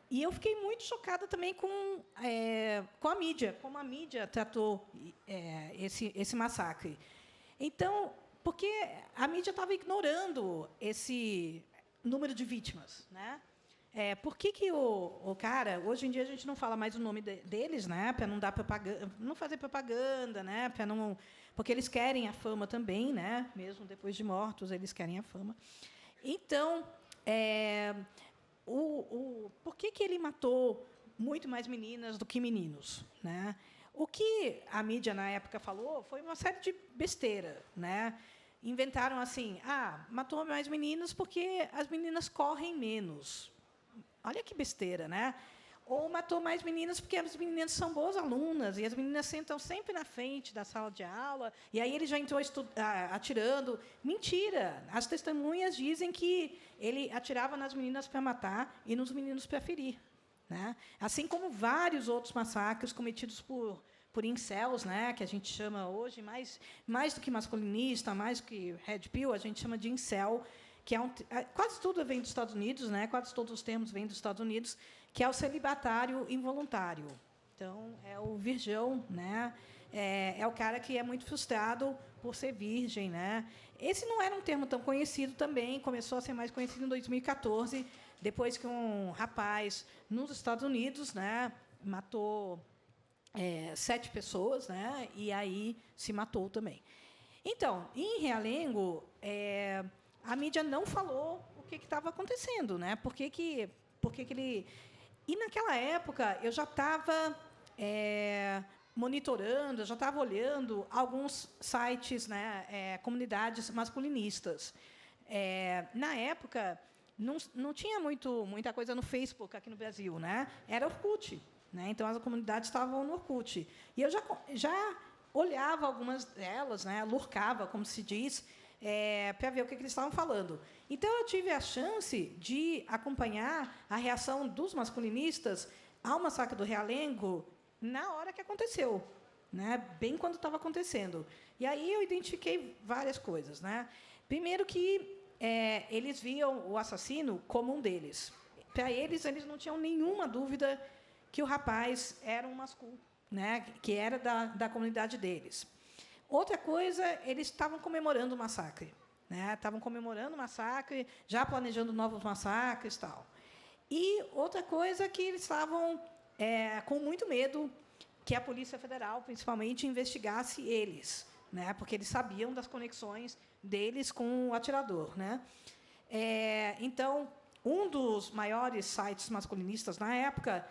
eu fiquei muito chocada também com a mídia, como a mídia tratou esse massacre. Então, porque a mídia estava ignorando esse número de vítimas, né? Por que o cara, hoje em dia a gente não fala mais o nome deles, né, para não dar propaganda, não fazer propaganda, né, para não, porque eles querem a fama também, né, mesmo depois de mortos eles querem a fama. Então, por que ele matou muito mais meninas do que meninos, né? O que a mídia na época falou foi uma série de besteira, né? Inventaram assim, matou mais meninas porque as meninas correm menos. Olha que besteira, né? Ou matou mais meninas porque as meninas são boas alunas e as meninas sentam sempre na frente da sala de aula e aí ele já entrou atirando. Mentira! As testemunhas dizem que ele atirava nas meninas para matar e nos meninos para ferir, né? Assim como vários outros massacres cometidos por incels, né? Que a gente chama hoje mais do que masculinista, mais do que red pill, a gente chama de incel, que quase tudo vem dos Estados Unidos, né? Quase todos os termos vêm dos Estados Unidos, que é o celibatário involuntário. Então, é o virgão, né? É o cara que é muito frustrado por ser virgem, né? Esse não era um termo tão conhecido também, começou a ser mais conhecido em 2014, depois que um rapaz nos Estados Unidos, né, matou 7 pessoas, né? E aí se matou também. Então, em Realengo, a mídia não falou o que estava acontecendo, né? Por que ele... E, naquela época, eu já estava monitorando, eu já estava olhando alguns sites, né, comunidades masculinistas. Na época, não tinha muita coisa no Facebook aqui no Brasil, né? Era Orkut, né? Então, as comunidades estavam no Orkut. E eu já olhava algumas delas, né, lurcava, como se diz, para ver o que eles estavam falando. Então, eu tive a chance de acompanhar a reação dos masculinistas ao massacre do Realengo na hora que aconteceu, né, bem quando estava acontecendo. E aí eu identifiquei várias coisas, né? Primeiro que eles viam o assassino como um deles. Para eles não tinham nenhuma dúvida que o rapaz era um masculino, né, que era da comunidade deles. Outra coisa, eles estavam comemorando o massacre, né? Estavam comemorando o massacre, já planejando novos massacres, tal. E outra coisa que eles estavam com muito medo que a Polícia Federal, principalmente, investigasse eles, né? Porque eles sabiam das conexões deles com o atirador, né? Então, um dos maiores sites masculinistas na época,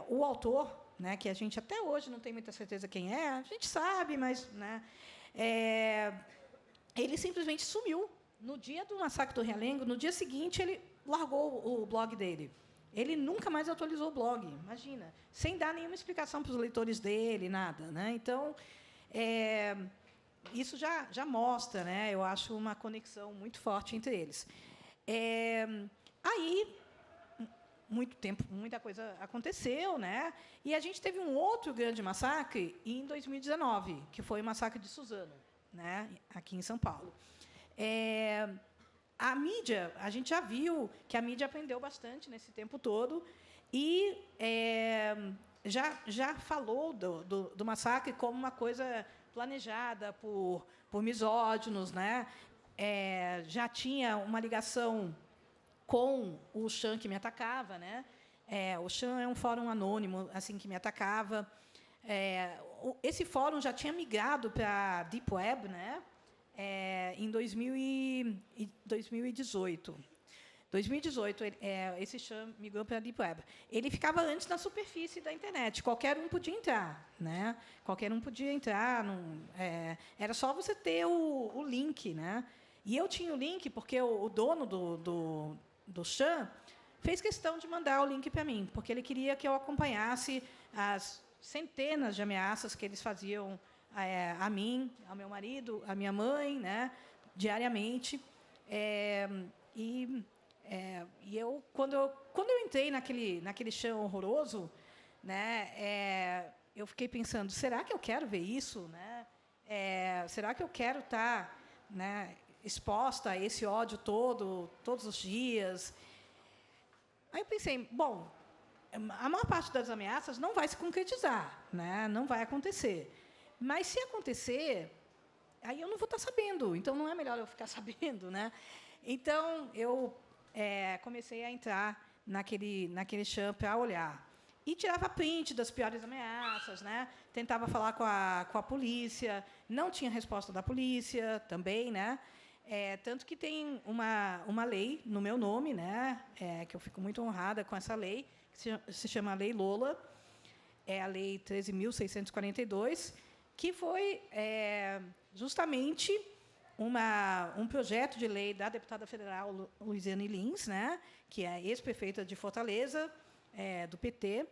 o autor, né, que a gente até hoje não tem muita certeza quem é, a gente sabe, mas, né, ele simplesmente sumiu. No dia do massacre do Realengo, no dia seguinte, ele largou o blog dele. Ele nunca mais atualizou o blog, imagina, sem dar nenhuma explicação para os leitores dele, nada, né? Então, isso já mostra, né, eu acho, uma conexão muito forte entre eles. Aí, muito tempo, muita coisa aconteceu, né? E a gente teve um outro grande massacre em 2019, que foi o massacre de Suzano, né, aqui em São Paulo. A mídia, a gente já viu que a mídia aprendeu bastante nesse tempo todo e já falou do massacre como uma coisa planejada por misóginos, né? Já tinha uma ligação com o Chan que me atacava, né? O Chan é um fórum anônimo assim que me atacava. Esse fórum já tinha migrado para a Deep Web, né? Em 2018. 2018, esse Chan migrou para a Deep Web. Ele ficava antes na superfície da internet. Qualquer um podia entrar, né? Qualquer um podia entrar. Era só você ter o link, né? E eu tinha o link porque o dono do Chan fez questão de mandar o link para mim, porque ele queria que eu acompanhasse as centenas de ameaças que eles faziam a mim, ao meu marido, à minha mãe, né, diariamente. E eu, quando eu entrei naquele Chan horroroso, né, eu fiquei pensando: será que eu quero ver isso, né? Será que eu quero estar, né, exposta a esse ódio todos os dias? Aí eu pensei, bom, a maior parte das ameaças não vai se concretizar, né? Não vai acontecer. Mas, se acontecer, aí eu não vou estar sabendo. Então, não é melhor eu ficar sabendo, né? Então, eu comecei a entrar naquele Chan para olhar. E tirava print das piores ameaças, né? Tentava falar com a polícia. Não tinha resposta da polícia também, né? Tanto que tem uma lei no meu nome, né? Que eu fico muito honrada com essa lei, que se chama Lei Lola, a Lei 13.642, que foi justamente um projeto de lei da deputada federal Luiziane Lins, né? Que é ex-prefeita de Fortaleza, do PT,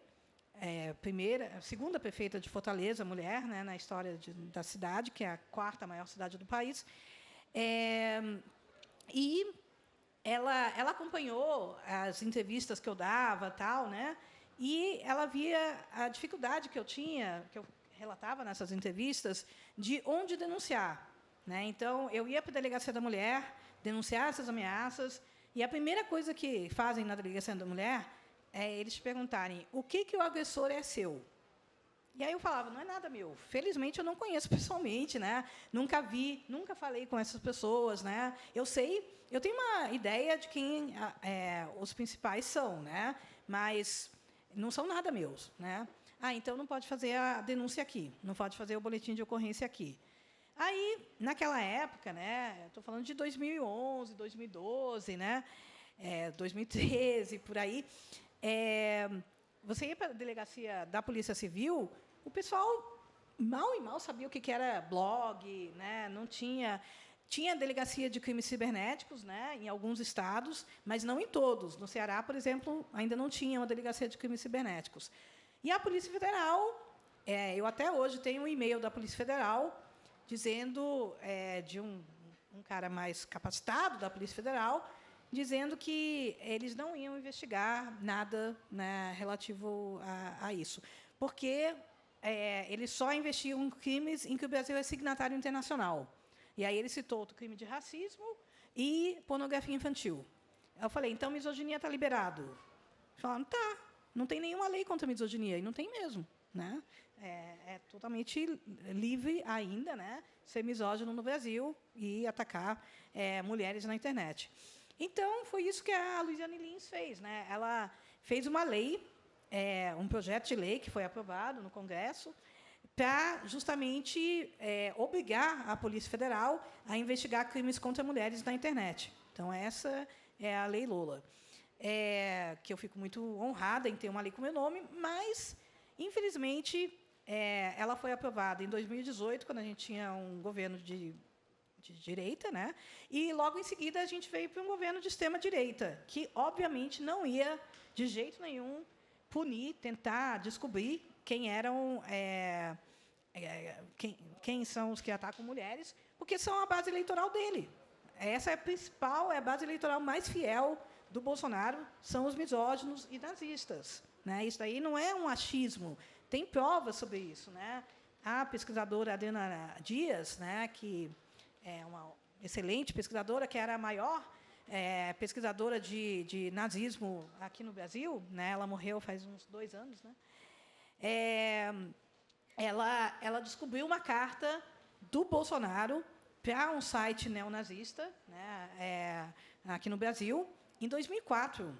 segunda prefeita de Fortaleza, mulher, né, na história da cidade, que é a quarta maior cidade do país. E ela acompanhou as entrevistas que eu dava, tal, né? E ela via a dificuldade que eu tinha, que eu relatava nessas entrevistas, de onde denunciar, né? Então, eu ia para a Delegacia da Mulher denunciar essas ameaças, e a primeira coisa que fazem na Delegacia da Mulher é eles te perguntarem: o que o agressor é seu? E aí eu falava: não é nada meu. Felizmente, eu não conheço pessoalmente, né? Nunca vi, nunca falei com essas pessoas, né? Eu tenho uma ideia de quem os principais são, né? Mas não são nada meus, né? Então não pode fazer a denúncia aqui, não pode fazer o boletim de ocorrência aqui. Aí, naquela época, né? Estou falando de 2011, 2012, né? 2013, por aí. Você ia para a delegacia da Polícia Civil, o pessoal mal e mal sabia o que era blog, né? Não tinha delegacia de crimes cibernéticos, né, em alguns estados, mas não em todos. No Ceará, por exemplo, ainda não tinha uma delegacia de crimes cibernéticos. E a Polícia Federal Eu até hoje tenho um e-mail da Polícia Federal dizendo, de um cara mais capacitado da Polícia Federal, dizendo que eles não iam investigar nada, né, relativo a isso, porque eles só investiam em crimes em que o Brasil é signatário internacional. E aí ele citou o crime de racismo e pornografia infantil. Eu falei, então misoginia está liberado. Falaram, tá, não tem nenhuma lei contra a misoginia, e não tem mesmo, né? É totalmente livre ainda, né, ser misógino no Brasil e atacar mulheres na internet. Então, foi isso que a Luiziane Lins fez, né? Ela fez uma lei, um projeto de lei que foi aprovado no Congresso, para justamente obrigar a Polícia Federal a investigar crimes contra mulheres na internet. Então, essa é a Lei Lola, que eu fico muito honrada em ter uma lei com meu nome, mas, infelizmente, ela foi aprovada em 2018, quando a gente tinha um governo de direita, né? E, logo em seguida, a gente veio para um governo de extrema-direita, que, obviamente, não ia, de jeito nenhum, punir, tentar descobrir quem eram, quem são os que atacam mulheres, porque são a base eleitoral dele. Essa é a principal, é a base eleitoral mais fiel do Bolsonaro, são os misóginos e nazistas, né? Isso aí não é um achismo, tem provas sobre isso, né? A pesquisadora Adriana Dias, né, que é uma excelente pesquisadora, que era a maior pesquisadora de nazismo aqui no Brasil, né? Ela morreu faz uns 2 anos, né? Ela descobriu uma carta do Bolsonaro para um site neonazista, né, aqui no Brasil, em 2004.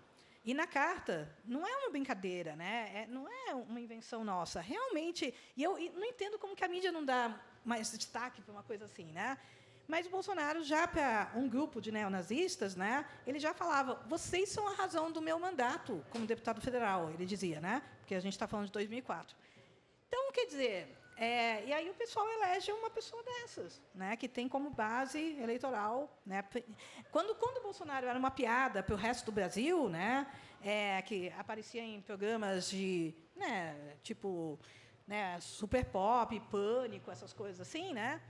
E, na carta, não é uma brincadeira, né? Não é uma invenção nossa. Realmente, e eu não entendo como que a mídia não dá mais destaque para uma coisa assim, né? Mas o Bolsonaro, já para um grupo de neonazistas, né, ele já falava, vocês são a razão do meu mandato como deputado federal, ele dizia, né? Porque a gente está falando de 2004. Então, quer dizer, e aí o pessoal elege uma pessoa dessas, né, que tem como base eleitoral, né, quando o Bolsonaro era uma piada para o resto do Brasil, né, que aparecia em programas de, né, tipo, né, Super Pop, Pânico, essas coisas assim, né,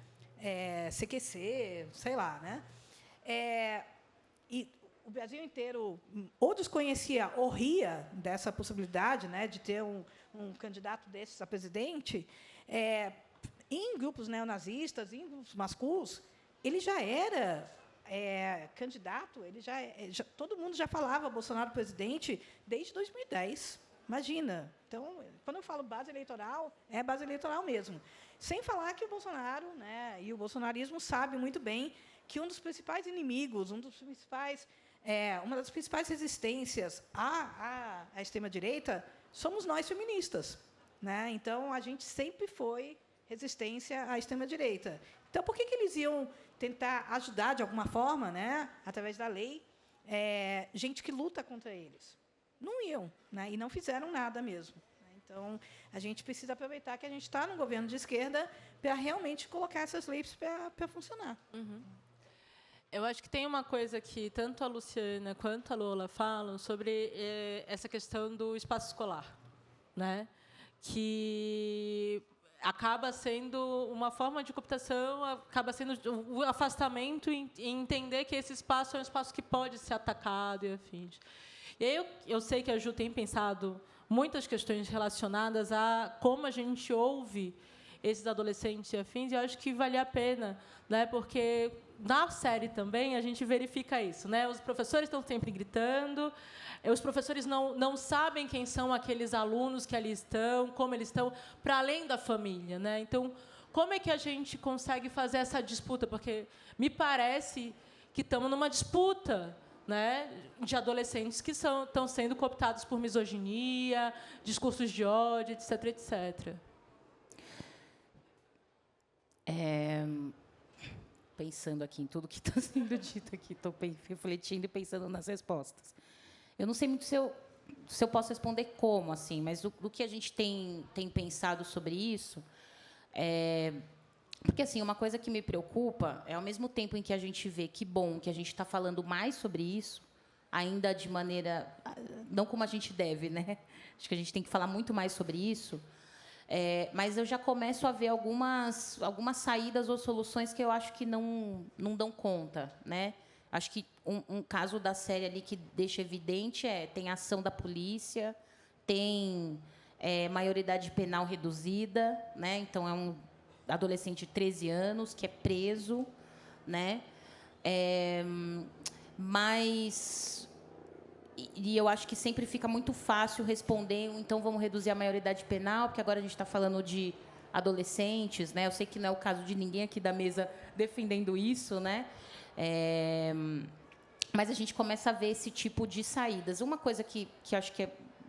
CQC, sei lá, né, e o Brasil inteiro ou desconhecia ou ria dessa possibilidade, né, de ter um candidato desses a presidente, em grupos neonazistas, em grupos masculos, ele já era candidato, todo mundo já falava Bolsonaro presidente desde 2010. Imagina. Então, quando eu falo base eleitoral, é base eleitoral mesmo. Sem falar que o Bolsonaro, né, e o bolsonarismo sabe muito bem que um dos principais inimigos, uma das principais resistências à extrema-direita somos nós feministas, né? Então, a gente sempre foi resistência à extrema-direita. Então, por que eles iam tentar ajudar, de alguma forma, né, através da lei, gente que luta contra eles? Não iam, né? E não fizeram nada mesmo. Então, a gente precisa aproveitar que a gente está no governo de esquerda para realmente colocar essas leis para funcionar. Uhum. Eu acho que tem uma coisa que tanto a Luciana quanto a Lola falam sobre essa questão do espaço escolar, né? Que acaba sendo uma forma de cooptação, acaba sendo o afastamento em entender que esse espaço é um espaço que pode ser atacado e afins. E aí eu sei que a Ju tem pensado muitas questões relacionadas a como a gente ouve esses adolescentes e afins, e eu acho que vale a pena, né? Porque na série também a gente verifica isso, né? Os professores estão sempre gritando, os professores não sabem quem são aqueles alunos que ali estão, como eles estão, para além da família, né? Então, como é que a gente consegue fazer essa disputa? Porque me parece que estamos numa disputa, né, de adolescentes que estão sendo cooptados por misoginia, discursos de ódio, etc., etc. Pensando aqui em tudo que está sendo dito aqui, estou refletindo e pensando nas respostas. Eu não sei muito se eu posso responder como, assim, mas do que a gente tem pensado sobre isso, porque, assim, uma coisa que me preocupa é, ao mesmo tempo em que a gente vê que bom que a gente está falando mais sobre isso, ainda de maneira... não como a gente deve, né? Acho que a gente tem que falar muito mais sobre isso. Mas eu já começo a ver algumas saídas ou soluções que eu acho que não dão conta, né? Acho que um caso da série ali que deixa evidente tem ação da polícia, tem maioridade penal reduzida, né? Então, é um adolescente de 13 anos que é preso, né? Mas... E eu acho que sempre fica muito fácil responder, então vamos reduzir a maioridade penal, porque agora a gente está falando de adolescentes, né? Eu sei que não é o caso de ninguém aqui da mesa defendendo isso, né? Mas a gente começa a ver esse tipo de saídas. Uma coisa que acho que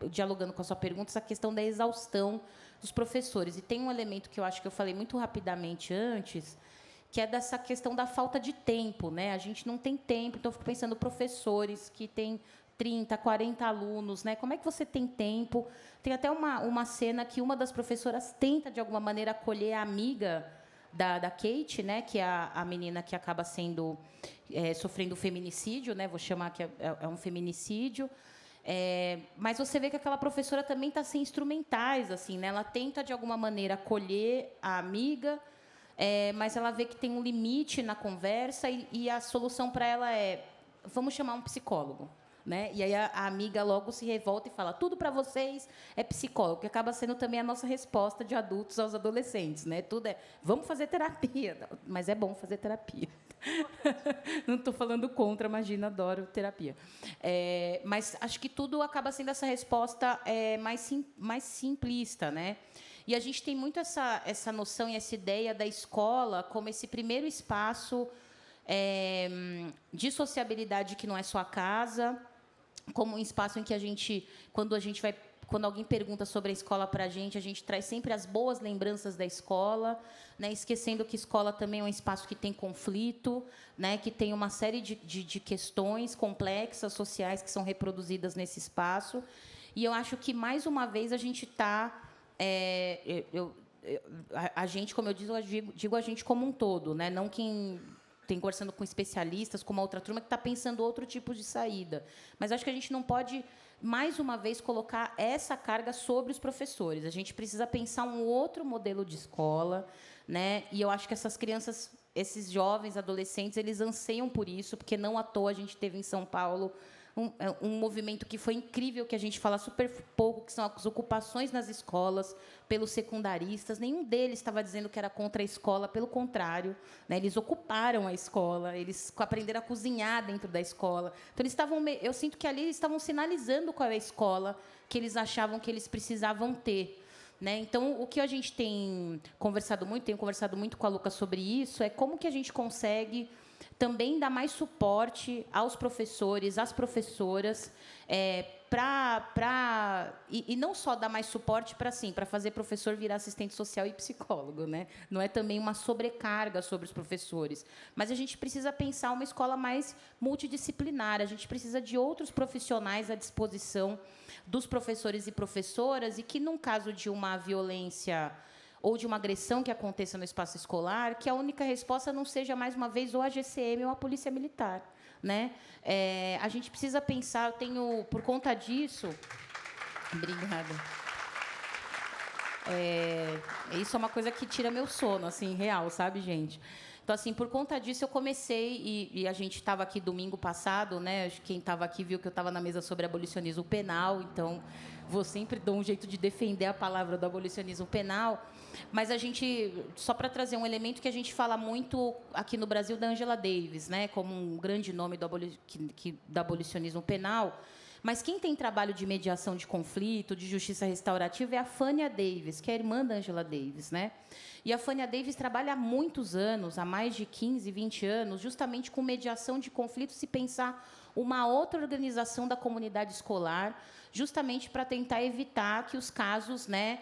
dialogando com a sua pergunta, essa questão da exaustão dos professores. E tem um elemento que eu acho que eu falei muito rapidamente antes, que é dessa questão da falta de tempo, né? A gente não tem tempo, então eu fico pensando professores que têm 30, 40 alunos, né? Como é que você tem tempo? Tem até uma cena que uma das professoras tenta, de alguma maneira, acolher a amiga da Kate, né? Que é a menina que acaba sofrendo feminicídio, né? Vou chamar que é um feminicídio. Mas você vê que aquela professora também está sem instrumentais, assim, né? Ela tenta, de alguma maneira, acolher a amiga, mas ela vê que tem um limite na conversa e a solução para ela vamos chamar um psicólogo. Né? E aí a amiga logo se revolta e fala: tudo para vocês é psicólogo, que acaba sendo também a nossa resposta de adultos aos adolescentes, né? Tudo vamos fazer terapia, mas é bom fazer terapia. Não estou falando contra, imagina, adoro terapia. Mas acho que tudo acaba sendo essa resposta mais simplista, né? E a gente tem muito essa noção e essa ideia da escola como esse primeiro espaço de sociabilidade que não é só a casa, como um espaço em que quando alguém pergunta sobre a escola para a gente traz sempre as boas lembranças da escola, né? Esquecendo que escola também é um espaço que tem conflito, né? Que tem uma série de questões complexas, sociais, que são reproduzidas nesse espaço. E eu acho que, mais uma vez, a gente está... a gente, como eu digo a gente como um todo, né? Não quem... tem conversando com especialistas, com uma outra turma que está pensando outro tipo de saída. Mas acho que a gente não pode, mais uma vez, colocar essa carga sobre os professores. A gente precisa pensar um outro modelo de escola, né? E eu acho que essas crianças, esses jovens, adolescentes, eles anseiam por isso, porque não à toa a gente teve em São Paulo um movimento que foi incrível, que a gente fala super pouco, que são as ocupações nas escolas pelos secundaristas. Nenhum deles estava dizendo que era contra a escola, pelo contrário, né? Eles ocuparam a escola, eles aprenderam a cozinhar dentro da escola. Então, eu sinto que ali eles estavam sinalizando qual é a escola que eles achavam que eles precisavam ter. Né? Então, o que a gente tenho conversado muito com a Luca sobre isso, é como que a gente consegue também dar mais suporte aos professores, às professoras, e não só dar mais suporte para fazer professor virar assistente social e psicólogo, né? Não é também uma sobrecarga sobre os professores, mas a gente precisa pensar uma escola mais multidisciplinar, a gente precisa de outros profissionais à disposição dos professores e professoras, e que, num caso de uma violência ou de uma agressão que aconteça no espaço escolar, que a única resposta não seja, mais uma vez, ou a GCM ou a Polícia Militar. Né? A gente precisa pensar, por conta disso... Obrigada. Isso é uma coisa que tira meu sono, assim, real, sabe, gente? Então, assim, por conta disso, eu comecei, e a gente estava aqui domingo passado, né? Quem estava aqui viu que eu estava na mesa sobre abolicionismo penal, então vou sempre dar um jeito de defender a palavra do abolicionismo penal. Mas a gente, só para trazer um elemento que a gente fala muito aqui no Brasil, da Angela Davis, né? Como um grande nome do abolicionismo penal. Mas quem tem trabalho de mediação de conflito, de justiça restaurativa, é a Fania Davis, que é a irmã da Angela Davis, né? E a Fania Davis trabalha há muitos anos, há mais de 15, 20 anos, justamente com mediação de conflitos e pensar uma outra organização da comunidade escolar, justamente para tentar evitar que os casos, né,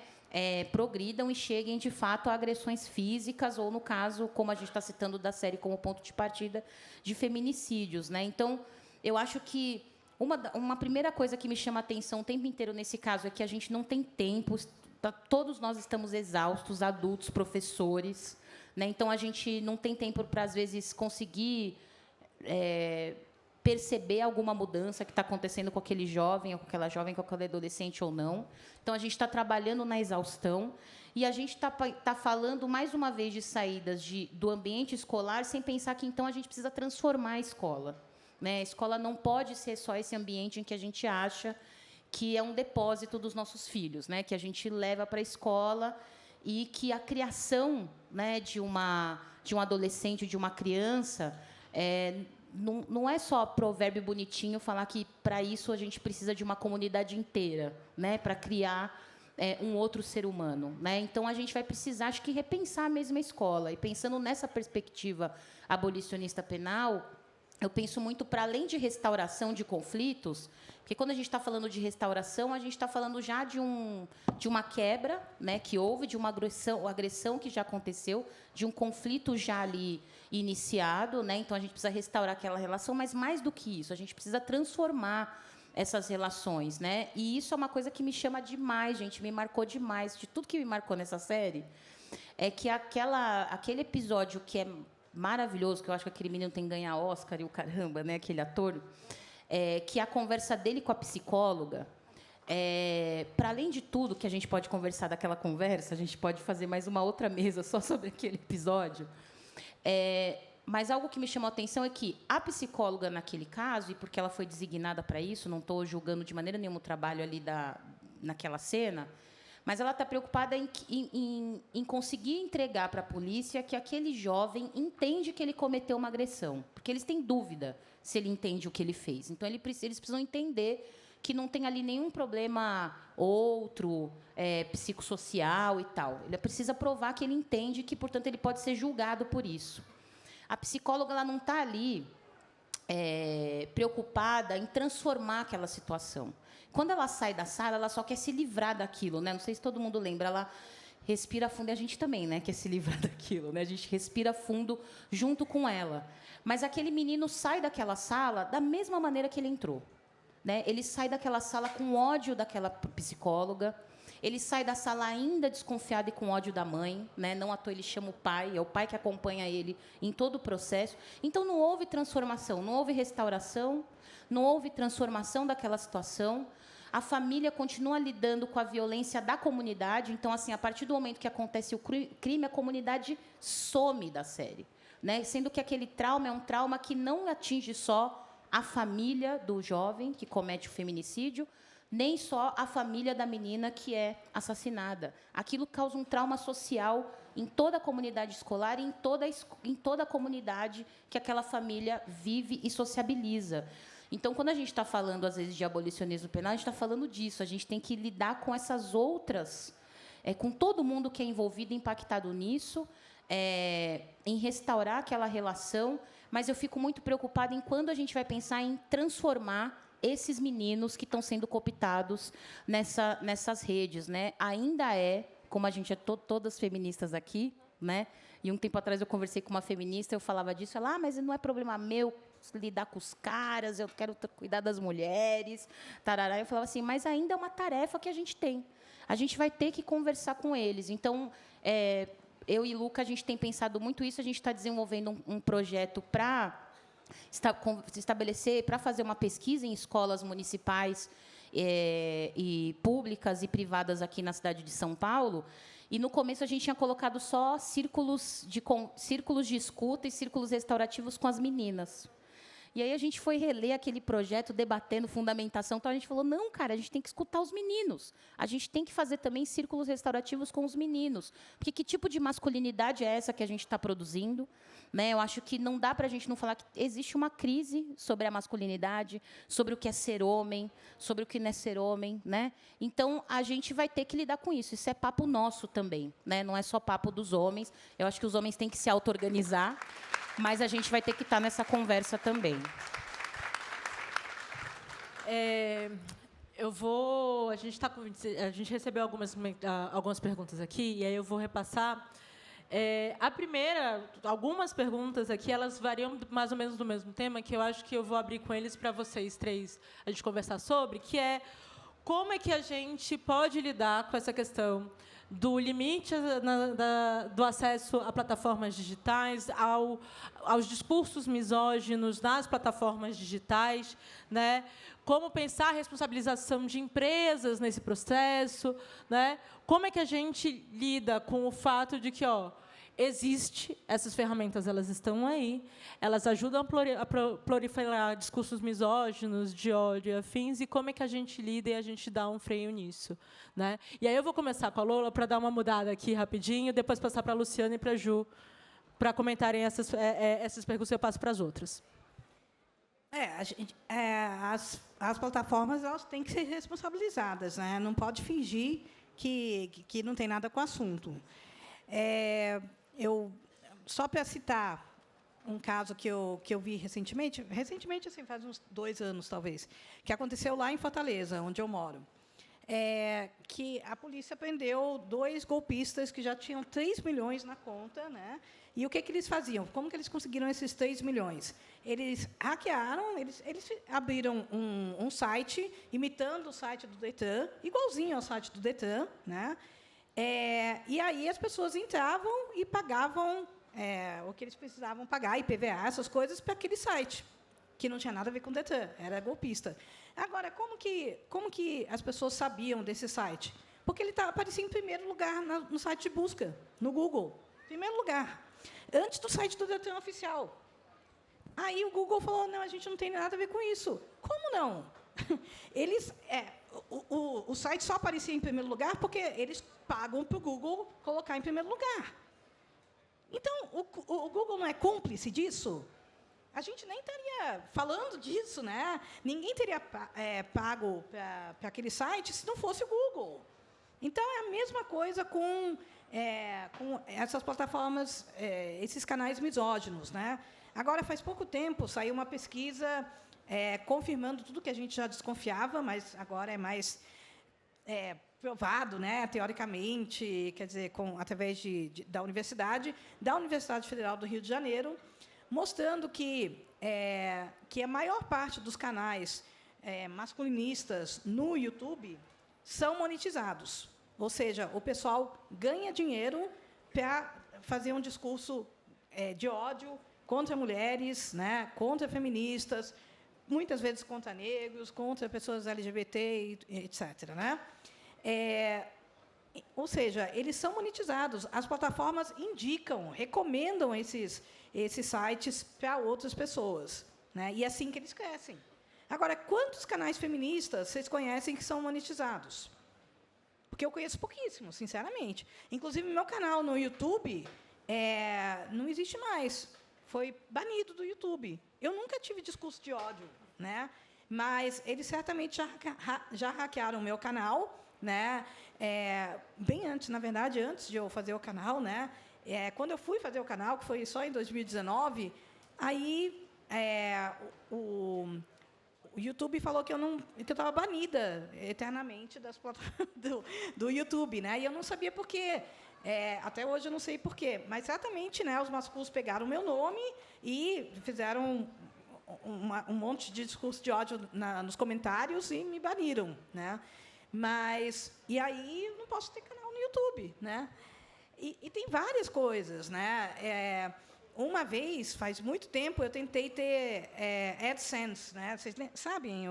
progridam e cheguem, de fato, a agressões físicas ou, no caso, como a gente está citando da série como ponto de partida, de feminicídios, né? Então, eu acho que uma primeira coisa que me chama a atenção o tempo inteiro nesse caso é que a gente não tem tempo, todos nós estamos exaustos, adultos, professores, né? Então, a gente não tem tempo para, às vezes, conseguir perceber alguma mudança que está acontecendo com aquele jovem, ou com aquela jovem, com aquele adolescente ou não. Então, a gente está trabalhando na exaustão e a gente está falando, mais uma vez, de saídas do ambiente escolar, sem pensar que, então, a gente precisa transformar a escola. Né? A escola não pode ser só esse ambiente em que a gente acha que é um depósito dos nossos filhos, né? Que a gente leva para a escola e que a criação, né, de um adolescente, de uma criança, não é só provérbio bonitinho falar que, para isso, a gente precisa de uma comunidade inteira, né, para criar um outro ser humano. Né? Então, a gente vai precisar, acho que, repensar a mesma escola. E, pensando nessa perspectiva abolicionista penal, eu penso muito, para além de restauração de conflitos, porque, quando a gente está falando de restauração, a gente está falando já de uma quebra, né, que houve, de uma agressão que já aconteceu, de um conflito já ali iniciado. Né? Então, a gente precisa restaurar aquela relação, mas, mais do que isso, a gente precisa transformar essas relações. Né? E isso é uma coisa que me chama demais, gente, me marcou demais. De tudo que me marcou nessa série, é que aquele episódio que é maravilhoso, que eu acho que aquele menino tem que ganhar Oscar e o caramba, né, aquele ator, que a conversa dele com a psicóloga, para além de tudo que a gente pode conversar daquela conversa, a gente pode fazer mais uma outra mesa só sobre aquele episódio, mas algo que me chamou a atenção é que a psicóloga, naquele caso, e porque ela foi designada para isso, não estou julgando de maneira nenhuma o trabalho ali naquela cena, mas ela está preocupada em conseguir entregar para a polícia que aquele jovem entende que ele cometeu uma agressão, porque eles têm dúvida se ele entende o que ele fez. Então, eles precisam entender que não tem ali nenhum problema psicossocial e tal. Ele precisa provar que ele entende que, portanto, ele pode ser julgado por isso. A psicóloga, ela não está ali preocupada em transformar aquela situação. Quando ela sai da sala, ela só quer se livrar daquilo, né? Não sei se todo mundo lembra, ela respira fundo, e a gente também, né, quer se livrar daquilo, né? A gente respira fundo junto com ela. Mas aquele menino sai daquela sala da mesma maneira que ele entrou, né? Ele sai daquela sala com ódio daquela psicóloga, ele sai da sala ainda desconfiado e com ódio da mãe, né? Não à toa ele chama o pai, é o pai que acompanha ele em todo o processo. Então, não houve transformação, não houve restauração, não houve transformação daquela situação. A família continua lidando com a violência da comunidade. Então, assim, a partir do momento que acontece o crime, a comunidade some da série, né? Sendo que aquele trauma é um trauma que não atinge só a família do jovem que comete o feminicídio, nem só a família da menina que é assassinada. Aquilo causa um trauma social em toda a comunidade escolar e em toda a comunidade que aquela família vive e sociabiliza. Então, quando a gente está falando, às vezes, de abolicionismo penal, a gente está falando disso. A gente tem que lidar com essas outras, com todo mundo que é envolvido, impactado nisso, em restaurar aquela relação. Mas eu fico muito preocupada em quando a gente vai pensar em transformar esses meninos que estão sendo cooptados nessas redes. Né? Ainda como a gente é todas feministas aqui, né? E um tempo atrás eu conversei com uma feminista, eu falava disso, ela, mas não é problema meu lidar com os caras, eu quero cuidar das mulheres, tarará. Eu falava assim, mas ainda é uma tarefa que a gente tem. A gente vai ter que conversar com eles. Então, eu e Luca, a gente tem pensado muito isso, a gente está desenvolvendo um projeto para estabelecer, para fazer uma pesquisa em escolas municipais e públicas e privadas aqui na cidade de São Paulo. E, no começo, a gente tinha colocado só círculos de escuta e círculos restaurativos com as meninas. E aí a gente foi reler aquele projeto, debatendo fundamentação. Então, a gente falou, não, cara, a gente tem que escutar os meninos. A gente tem que fazer também círculos restaurativos com os meninos. Porque que tipo de masculinidade é essa que a gente está produzindo? Né? Eu acho que não dá para a gente não falar que existe uma crise sobre a masculinidade, sobre o que é ser homem, sobre o que não é ser homem. Né? Então, a gente vai ter que lidar com isso. Isso é papo nosso também. Né? Não é só papo dos homens. Eu acho que os homens têm que se auto-organizar. Mas a gente vai ter que estar nessa conversa também. A gente recebeu algumas perguntas aqui, e aí eu vou repassar. A primeira, algumas perguntas aqui, elas variam mais ou menos do mesmo tema, que eu acho que eu vou abrir com eles para vocês três a gente conversar sobre, que é como é que a gente pode lidar com essa questão do limite do acesso a plataformas digitais, aos discursos misóginos nas plataformas digitais, né? Como pensar a responsabilização de empresas nesse processo, né? Como é que a gente lida com o fato de que, existe, essas ferramentas, elas estão aí, elas ajudam a proliferar discursos misóginos, de ódio e afins, e como é que a gente lida e a gente dá um freio nisso, né? E aí eu vou começar com a Lola para dar uma mudada aqui rapidinho, depois passar para a Luciana e para a Ju, para comentarem essas perguntas e eu passo para as outras. As plataformas, elas têm que ser responsabilizadas, né? Não pode fingir que não tem nada com o assunto. Só para citar um caso que eu vi recentemente, assim, faz uns 2 anos, talvez, que aconteceu lá em Fortaleza, onde eu moro, que a polícia prendeu 2 golpistas que já tinham 3 milhões na conta, né? E o que eles faziam? Como que eles conseguiram esses 3 milhões? Eles hackearam, eles abriram um site, imitando o site do Detran, igualzinho ao site do Detran, né? E aí as pessoas entravam e pagavam o que eles precisavam pagar, IPVA, essas coisas, para aquele site, que não tinha nada a ver com o Detran, era golpista. Agora, como que as pessoas sabiam desse site? Porque ele aparecia em primeiro lugar no site de busca, no Google. Primeiro lugar. Antes do site do Detran oficial. Aí o Google falou, não, a gente não tem nada a ver com isso. Como não? O site só aparecia em primeiro lugar porque eles pagam para o Google colocar em primeiro lugar. Então, o Google não é cúmplice disso? A gente nem estaria falando disso, né? Ninguém teria pago para aquele site se não fosse o Google. Então, é a mesma coisa com essas plataformas, esses canais misóginos, né? Agora, faz pouco tempo, saiu uma pesquisa confirmando tudo que a gente já desconfiava, mas agora é mais provado, né, teoricamente, quer dizer, através da Universidade Federal do Rio de Janeiro, mostrando que a maior parte dos canais masculinistas no YouTube são monetizados. Ou seja, o pessoal ganha dinheiro para fazer um discurso de ódio contra mulheres, né, contra feministas, muitas vezes contra negros, contra pessoas LGBT, etc. Né? Ou seja, eles são monetizados. As plataformas indicam, recomendam esses sites para outras pessoas. Né? E é assim que eles crescem. Agora, quantos canais feministas vocês conhecem que são monetizados? Porque eu conheço pouquíssimos, sinceramente. Inclusive, meu canal no YouTube não existe mais. Foi banido do YouTube. Eu nunca tive discurso de ódio, né? Mas eles certamente já hackearam o meu canal, né? Bem antes, na verdade, antes de eu fazer o canal, né? Quando eu fui fazer o canal, que foi só em 2019, aí o YouTube falou que eu estava banida eternamente das plataformas do YouTube, né? E eu não sabia por quê. Até hoje eu não sei por quê, mas certamente, né, os masculinos pegaram o meu nome e fizeram um monte de discurso de ódio nos comentários e me baniram, né? E aí eu não posso ter canal no YouTube, né? E tem várias coisas, né? Uma vez, faz muito tempo, eu tentei ter AdSense, né? Vocês sabem,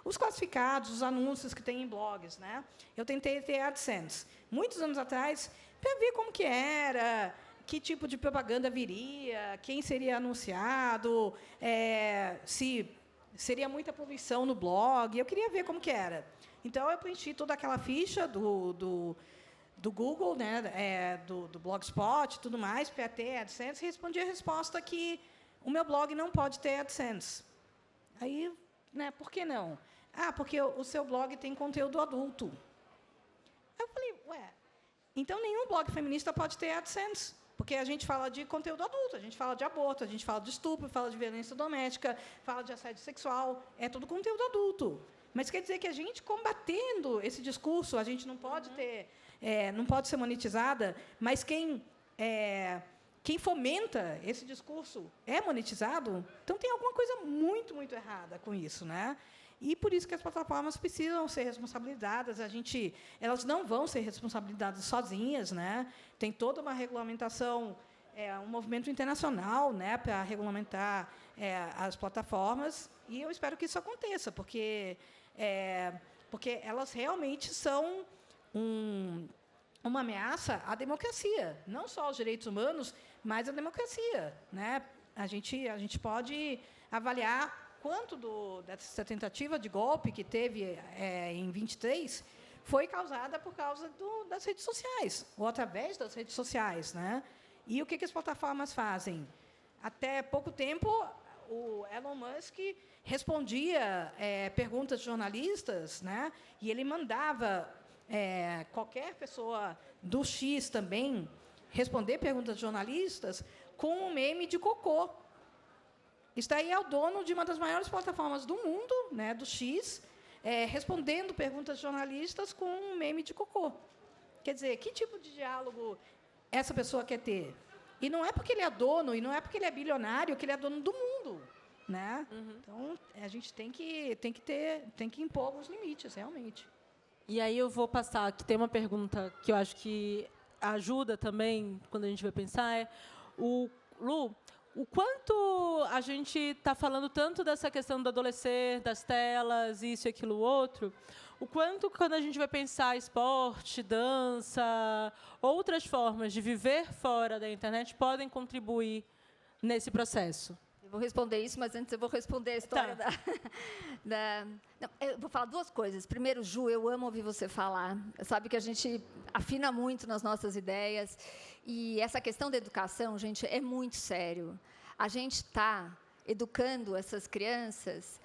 os classificados, os anúncios que tem em blogs, né? Eu tentei ter AdSense muitos anos atrás para ver como que era, que tipo de propaganda viria, quem seria anunciado, se seria muita poluição no blog. Eu queria ver como que era. Então, eu preenchi toda aquela ficha do Google, né, do Blogspot e tudo mais, para ter AdSense, e respondi a resposta que o meu blog não pode ter AdSense. Aí, né, por que não? Porque o seu blog tem conteúdo adulto. Aí eu falei, então nenhum blog feminista pode ter AdSense, porque a gente fala de conteúdo adulto, a gente fala de aborto, a gente fala de estupro, fala de violência doméstica, fala de assédio sexual, é tudo conteúdo adulto. Mas quer dizer que a gente, combatendo esse discurso, a gente não pode ter, não pode ser monetizada, mas quem fomenta esse discurso é monetizado, então tem alguma coisa muito, muito errada com isso, né? E por isso que as plataformas precisam ser responsabilizadas. Elas não vão ser responsabilizadas sozinhas, né? Tem toda uma regulamentação, um movimento internacional, né, para regulamentar as plataformas. E eu espero que isso aconteça, porque elas realmente são uma ameaça à democracia, não só aos direitos humanos, mas à democracia, né? A gente pode avaliar quanto dessa tentativa de golpe que teve em 23 foi causada por causa das redes sociais, ou através das redes sociais, né? E o que as plataformas fazem? Até pouco tempo, o Elon Musk respondia perguntas de jornalistas, né? E ele mandava qualquer pessoa do X também responder perguntas de jornalistas com um meme de cocô. Isso daí é o dono de uma das maiores plataformas do mundo, né, do X, respondendo perguntas de jornalistas com um meme de cocô. Quer dizer, que tipo de diálogo essa pessoa quer ter? E não é porque ele é dono, e não é porque ele é bilionário, que ele é dono do mundo, né? Então, a gente tem que impor alguns limites, realmente. E aí eu vou passar, que tem uma pergunta que eu acho que ajuda também, quando a gente vai pensar, Lu, o quanto a gente está falando tanto dessa questão do adolescer, das telas, isso e aquilo outro, o quanto, quando a gente vai pensar esporte, dança, outras formas de viver fora da internet, podem contribuir nesse processo? Eu vou responder isso, mas antes eu vou responder a história Não, eu vou falar duas coisas. Primeiro, Ju, eu amo ouvir você falar. Sabe que a gente afina muito nas nossas ideias. E essa questão da educação, gente, é muito sério. A gente está educando essas crianças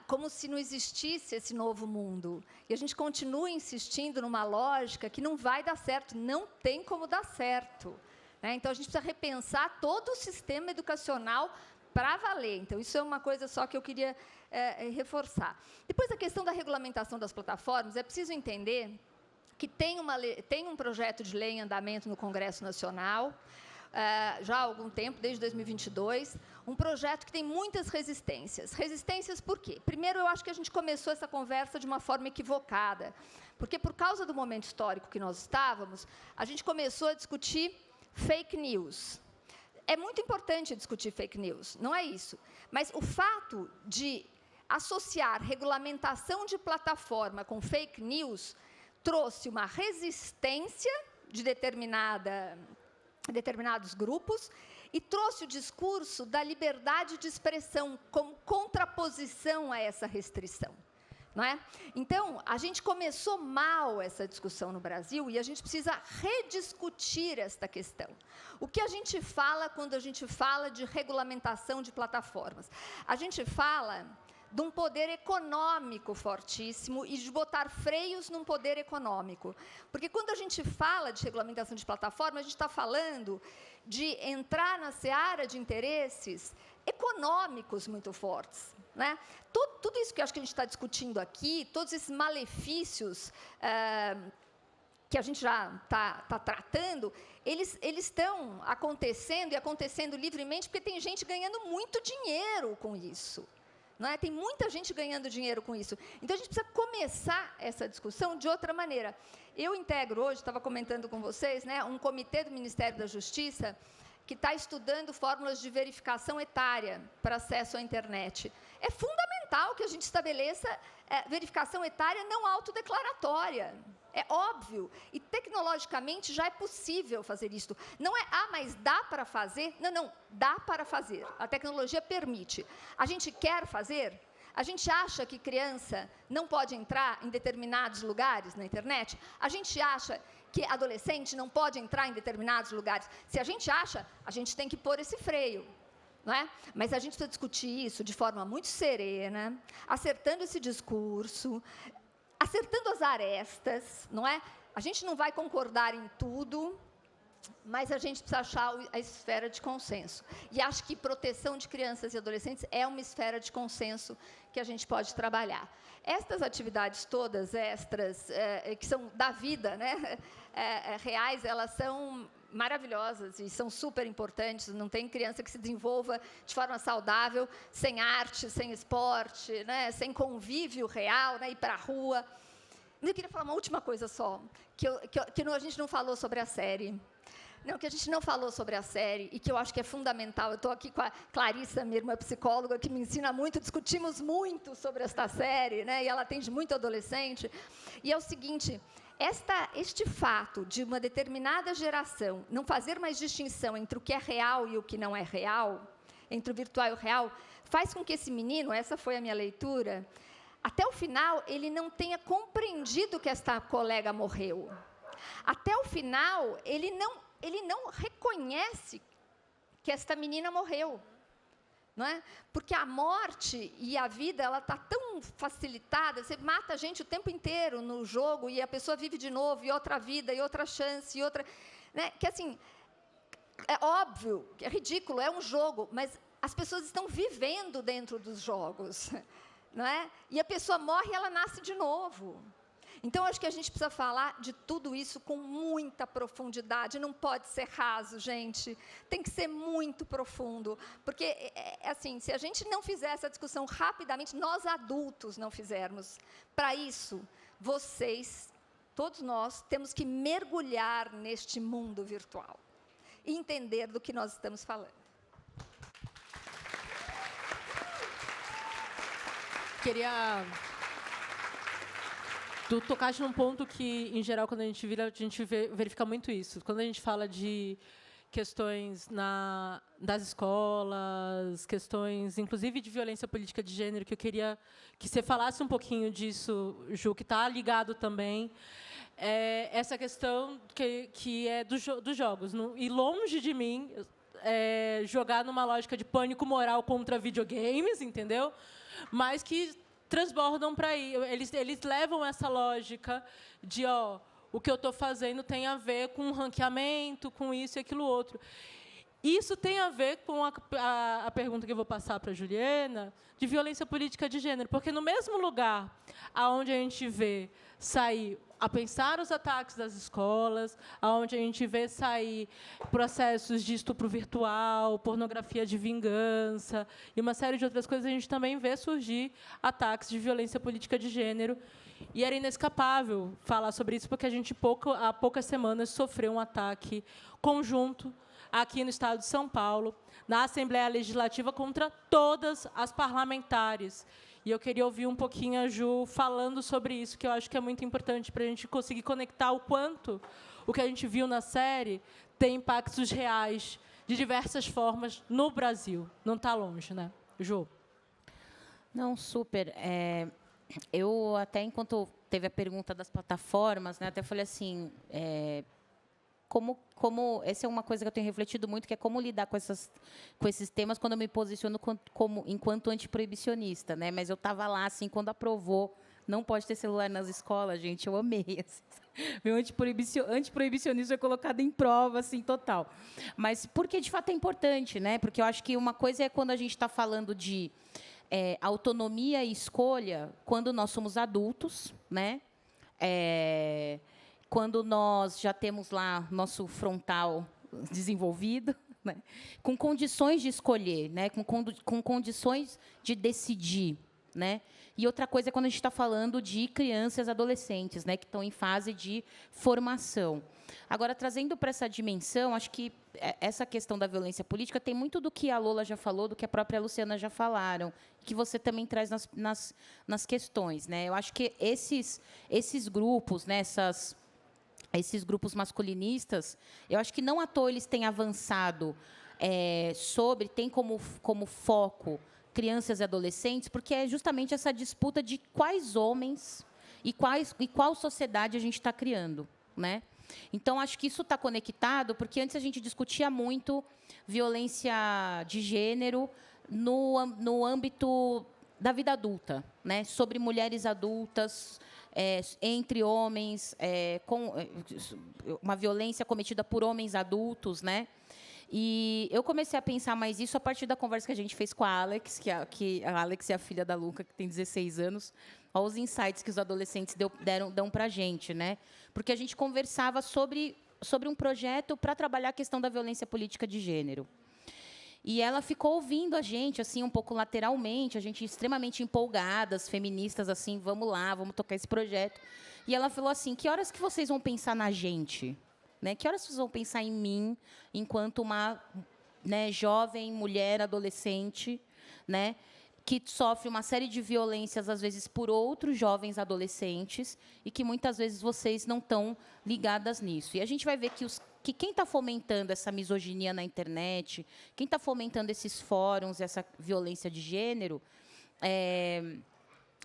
como se não existisse esse novo mundo. E a gente continua insistindo numa lógica que não vai dar certo, não tem como dar certo. Então, a gente precisa repensar todo o sistema educacional para valer. Então, isso é uma coisa só que eu queria reforçar. Depois, a questão da regulamentação das plataformas, é preciso entender que tem um projeto de lei em andamento no Congresso Nacional, já há algum tempo, desde 2022, um projeto que tem muitas resistências. Resistências por quê? Primeiro, eu acho que a gente começou essa conversa de uma forma equivocada, porque, por causa do momento histórico que nós estávamos, a gente começou a discutir fake news. É muito importante discutir fake news, não é isso. Mas o fato de associar regulamentação de plataforma com fake news trouxe uma resistência de determinados grupos e trouxe o discurso da liberdade de expressão como contraposição a essa restrição. Não é? Então, a gente começou mal essa discussão no Brasil e a gente precisa rediscutir esta questão. O que a gente fala quando a gente fala de regulamentação de plataformas? A gente fala de um poder econômico fortíssimo e de botar freios num poder econômico. Porque quando a gente fala de regulamentação de plataforma, a gente está falando de entrar na seara de interesses econômicos muito fortes. Né? Tudo isso que eu acho que a gente está discutindo aqui, todos esses malefícios que a gente já está tratando, eles estão acontecendo e acontecendo livremente porque tem gente ganhando muito dinheiro com isso. Não é? Tem muita gente ganhando dinheiro com isso. Então, a gente precisa começar essa discussão de outra maneira. Eu integro hoje, estava comentando com vocês, né, um comitê do Ministério da Justiça que está estudando fórmulas de verificação etária para acesso à internet. É fundamental que a gente estabeleça verificação etária não autodeclaratória. É óbvio. E, tecnologicamente, já é possível fazer isso. Não é, mas dá para fazer? Não, dá para fazer. A tecnologia permite. A gente quer fazer? A gente acha que criança não pode entrar em determinados lugares na internet? A gente acha que adolescente não pode entrar em determinados lugares? Se a gente acha, a gente tem que pôr esse freio. Não é? Mas a gente precisa discutir isso de forma muito serena, acertando esse discurso, acertando as arestas, não é? A gente não vai concordar em tudo, mas a gente precisa achar a esfera de consenso. E acho que proteção de crianças e adolescentes é uma esfera de consenso que a gente pode trabalhar. Estas atividades todas extras, que são da vida, né, reais, elas são maravilhosas e são super importantes. Não tem criança que se desenvolva de forma saudável sem arte, sem esporte, né? Sem convívio real, né? Ir para a rua. Eu queria falar uma última coisa só, que a gente não falou sobre a série. Não, que a gente não falou sobre a série e que eu acho que é fundamental. Eu estou aqui com a Clarissa, minha irmã psicóloga, que me ensina muito, discutimos muito sobre esta série, né? E ela atende muito adolescente. E é o seguinte, este fato de uma determinada geração não fazer mais distinção entre o que é real e o que não é real, entre o virtual e o real, faz com que esse menino, essa foi a minha leitura, até o final ele não tenha compreendido que esta colega morreu. Até o final, ele não reconhece que esta menina morreu. Não é? Porque a morte e a vida ela está tão facilitada, você mata a gente o tempo inteiro no jogo e a pessoa vive de novo, e outra vida, e outra chance, e outra... Né? Que, assim, é óbvio, é ridículo, é um jogo, mas as pessoas estão vivendo dentro dos jogos. Não é? E a pessoa morre e ela nasce de novo. Então, acho que a gente precisa falar de tudo isso com muita profundidade. Não pode ser raso, gente. Tem que ser muito profundo. Porque, assim, se a gente não fizer essa discussão rapidamente, nós adultos não fizermos. Para isso, vocês, todos nós, temos que mergulhar neste mundo virtual e entender do que nós estamos falando. Queria... Tu tocaste num ponto que, em geral, quando a gente verifica muito isso. Quando a gente fala de questões das escolas, questões, inclusive, de violência política de gênero, que eu queria que você falasse um pouquinho disso, Ju, que está ligado também, essa questão que é dos jogos. E longe de mim jogar numa lógica de pânico moral contra videogames, entendeu? Mas que transbordam para aí. Eles levam essa lógica de, o que eu estou fazendo tem a ver com ranqueamento, com isso e aquilo outro. Isso tem a ver com a pergunta que eu vou passar para a Juliana, de violência política de gênero, porque no mesmo lugar onde a gente vê sair a pensar os ataques das escolas, onde a gente vê sair processos de estupro virtual, pornografia de vingança e uma série de outras coisas, a gente também vê surgir ataques de violência política de gênero. E era inescapável falar sobre isso, porque a gente, há poucas semanas, sofreu um ataque conjunto aqui no Estado de São Paulo, na Assembleia Legislativa, contra todas as parlamentares. E eu queria ouvir um pouquinho a Ju falando sobre isso, que eu acho que é muito importante para a gente conseguir conectar o quanto o que a gente viu na série tem impactos reais, de diversas formas, no Brasil. Não está longe, né, Ju? Não, super. Eu, até enquanto teve a pergunta das plataformas, né, até falei assim... essa é uma coisa que eu tenho refletido muito, que é como lidar com esses temas quando eu me posiciono enquanto antiproibicionista, né? Mas eu estava lá, assim, quando aprovou, não pode ter celular nas escolas, gente, eu amei. Assim. Meu antiproibicionismo é colocado em prova, assim, total. Mas porque, de fato, é importante, né? Porque eu acho que uma coisa é quando a gente está falando de autonomia e escolha, quando nós somos adultos, né? Quando nós já temos lá nosso frontal desenvolvido, né, com condições de escolher, né, com condições de decidir. Né? E outra coisa é quando a gente está falando de crianças e adolescentes, né, que estão em fase de formação. Agora, trazendo para essa dimensão, acho que essa questão da violência política tem muito do que a Lola já falou, do que a própria Luciana já falaram, que você também traz nas questões. Né? Eu acho que esses grupos, né, esses grupos masculinistas, eu acho que não à toa eles têm avançado tem como foco crianças e adolescentes, porque é justamente essa disputa de quais homens e qual sociedade a gente está criando. Né? Então, acho que isso está conectado, porque antes a gente discutia muito violência de gênero no âmbito da vida adulta, né? Sobre mulheres adultas, entre homens, com uma violência cometida por homens adultos, né? E eu comecei a pensar mais isso a partir da conversa que a gente fez com a Alex, que a Alex é a filha da Luca, que tem 16 anos. Olha os insights que os adolescentes dão para a gente, né? Porque a gente conversava sobre sobre um projeto para trabalhar a questão da violência política de gênero. E ela ficou ouvindo a gente, assim, um pouco lateralmente, a gente extremamente empolgadas, feministas, assim, vamos lá, vamos tocar esse projeto. E ela falou assim, que horas que vocês vão pensar na gente? Né? Que horas vocês vão pensar em mim, enquanto uma, né, jovem, mulher, adolescente, né, que sofre uma série de violências, às vezes, por outros jovens adolescentes, e que, muitas vezes, vocês não estão ligadas nisso. E a gente vai ver que quem está fomentando essa misoginia na internet, quem está fomentando esses fóruns, essa violência de gênero,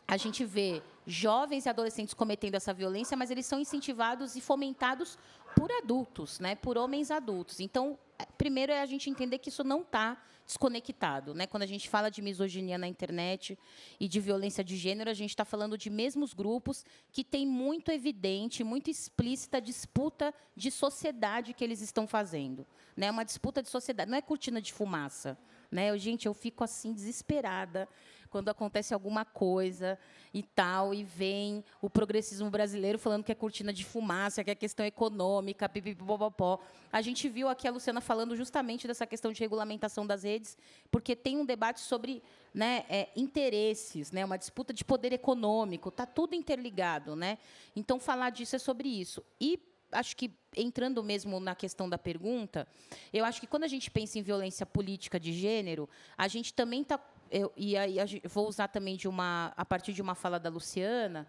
a gente vê jovens e adolescentes cometendo essa violência, mas eles são incentivados e fomentados por adultos, né, por homens adultos. Então, primeiro é a gente entender que isso não está desconectado, né? Quando a gente fala de misoginia na internet e de violência de gênero, a gente está falando de mesmos grupos que têm muito evidente, muito explícita disputa de sociedade que eles estão fazendo, né? Uma disputa de sociedade, não é cortina de fumaça, né? Gente, eu fico assim desesperada quando acontece alguma coisa e tal, e vem o progressismo brasileiro falando que é cortina de fumaça, que é questão econômica, pipipipopopó. A gente viu aqui a Luciana falando justamente dessa questão de regulamentação das redes, porque tem um debate sobre, né, interesses, né, uma disputa de poder econômico, está tudo interligado, né? Então, falar disso é sobre isso. E acho que, entrando mesmo na questão da pergunta, eu acho que, quando a gente pensa em violência política de gênero, a gente também está... E aí vou usar também a partir de uma fala da Luciana,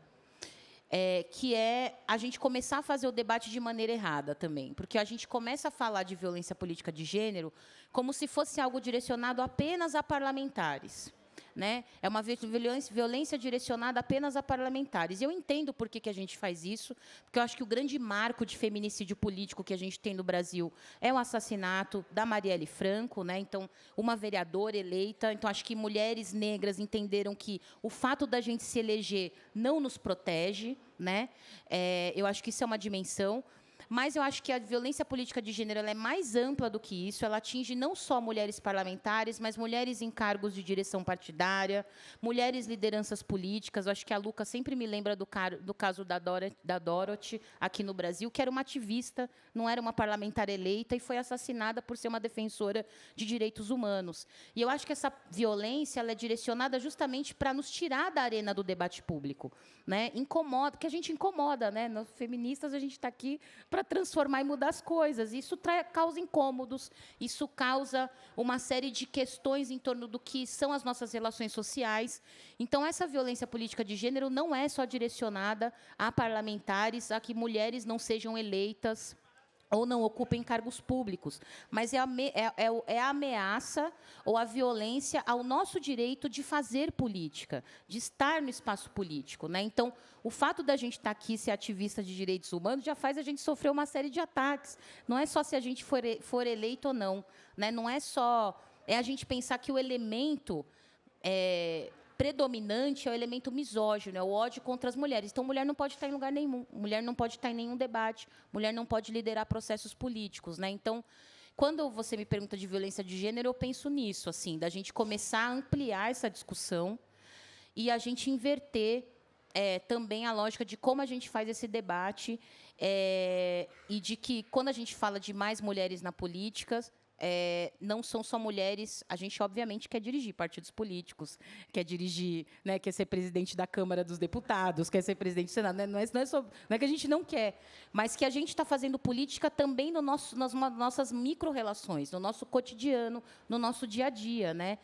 que é a gente começar a fazer o debate de maneira errada também, porque a gente começa a falar de violência política de gênero como se fosse algo direcionado apenas a parlamentares, né? É uma violência direcionada apenas a parlamentares. E eu entendo por que a gente faz isso, porque eu acho que o grande marco de feminicídio político que a gente tem no Brasil é o assassinato da Marielle Franco, né? Então, uma vereadora eleita. Então, acho que mulheres negras entenderam que o fato da gente se eleger não nos protege, né? Eu acho que isso é uma dimensão. Mas eu acho que a violência política de gênero ela é mais ampla do que isso. Ela atinge não só mulheres parlamentares, mas mulheres em cargos de direção partidária, mulheres lideranças políticas. Eu acho que a Luca sempre me lembra do caso da Dorothy, aqui no Brasil, que era uma ativista, não era uma parlamentar eleita, e foi assassinada por ser uma defensora de direitos humanos. E eu acho que essa violência ela é direcionada justamente para nos tirar da arena do debate público, né? Incomoda, porque a gente incomoda, né? Nós, feministas, a gente está aqui para transformar e mudar as coisas. Isso causa incômodos, isso causa uma série de questões em torno do que são as nossas relações sociais. Então, essa violência política de gênero não é só direcionada a parlamentares, a que mulheres não sejam eleitas ou não ocupem cargos públicos, mas é a ameaça ou a violência ao nosso direito de fazer política, de estar no espaço político, né? Então, o fato da gente estar aqui, ser ativista de direitos humanos, já faz a gente sofrer uma série de ataques. Não é só se a gente for eleito ou não, né? Não é só... É a gente pensar que o elemento predominante é o elemento misógino, é o ódio contra as mulheres. Então, mulher não pode estar em lugar nenhum, mulher não pode estar em nenhum debate, mulher não pode liderar processos políticos, né? Então, quando você me pergunta de violência de gênero, eu penso nisso, assim, da gente começar a ampliar essa discussão e a gente inverter também a lógica de como a gente faz esse debate e de que, quando a gente fala de mais mulheres na política, não são só mulheres. A gente, obviamente, quer dirigir partidos políticos, quer dirigir, né, quer ser presidente da Câmara dos Deputados, quer ser presidente do Senado. Né? Não é que a gente não quer, mas que a gente está fazendo política também nas nossas micro-relações, no nosso cotidiano, no nosso dia a dia. Né?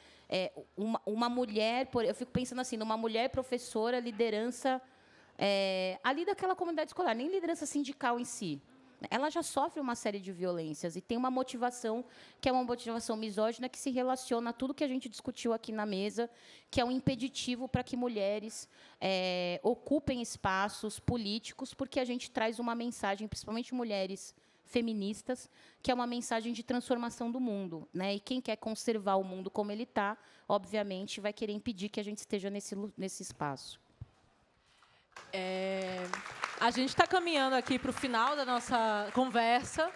Uma mulher, eu fico pensando assim, numa mulher professora, liderança ali daquela comunidade escolar, nem liderança sindical em si. Ela já sofre uma série de violências e tem uma motivação que é uma motivação misógina que se relaciona a tudo que a gente discutiu aqui na mesa, que é um impeditivo para que mulheres ocupem espaços políticos, porque a gente traz uma mensagem, principalmente mulheres feministas, que é uma mensagem de transformação do mundo, né? E quem quer conservar o mundo como ele está, obviamente, vai querer impedir que a gente esteja nesse espaço. A gente está caminhando aqui para o final da nossa conversa.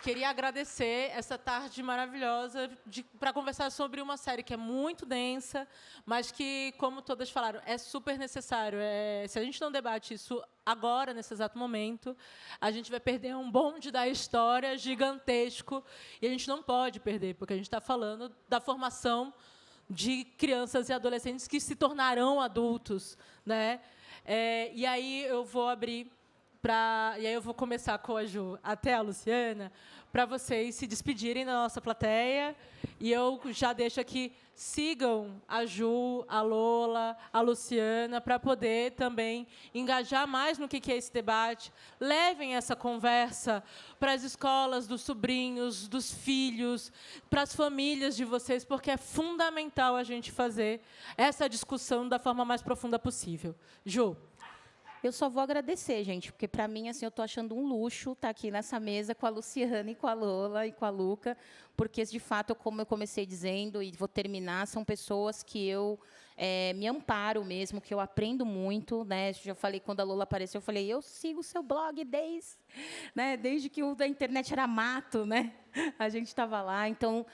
queria agradecer essa tarde maravilhosa para conversar sobre uma série que é muito densa, mas que, como todas falaram, é super necessário. Se a gente não debate isso agora, nesse exato momento, a gente vai perder um bonde da história gigantesco, e a gente não pode perder, porque a gente está falando da formação de crianças e adolescentes que se tornarão adultos, né? E aí eu vou abrir e aí eu vou começar com a Ju até a Luciana, para vocês se despedirem da nossa plateia. E eu já deixo aqui, sigam a Ju, a Lola, a Luciana, para poder também engajar mais no que é esse debate. Levem essa conversa para as escolas dos sobrinhos, dos filhos, para as famílias de vocês, porque é fundamental a gente fazer essa discussão da forma mais profunda possível. Ju. Eu só vou agradecer, gente, porque, para mim, assim, eu estou achando um luxo estar aqui nessa mesa com a Luciana e com a Lola e com a Luca, porque, de fato, como eu comecei dizendo e vou terminar, são pessoas que eu me amparo mesmo, que eu aprendo muito, né? Já falei, quando a Lola apareceu, eu falei, eu sigo o seu blog desde que a internet era mato, né? A gente estava lá. Então,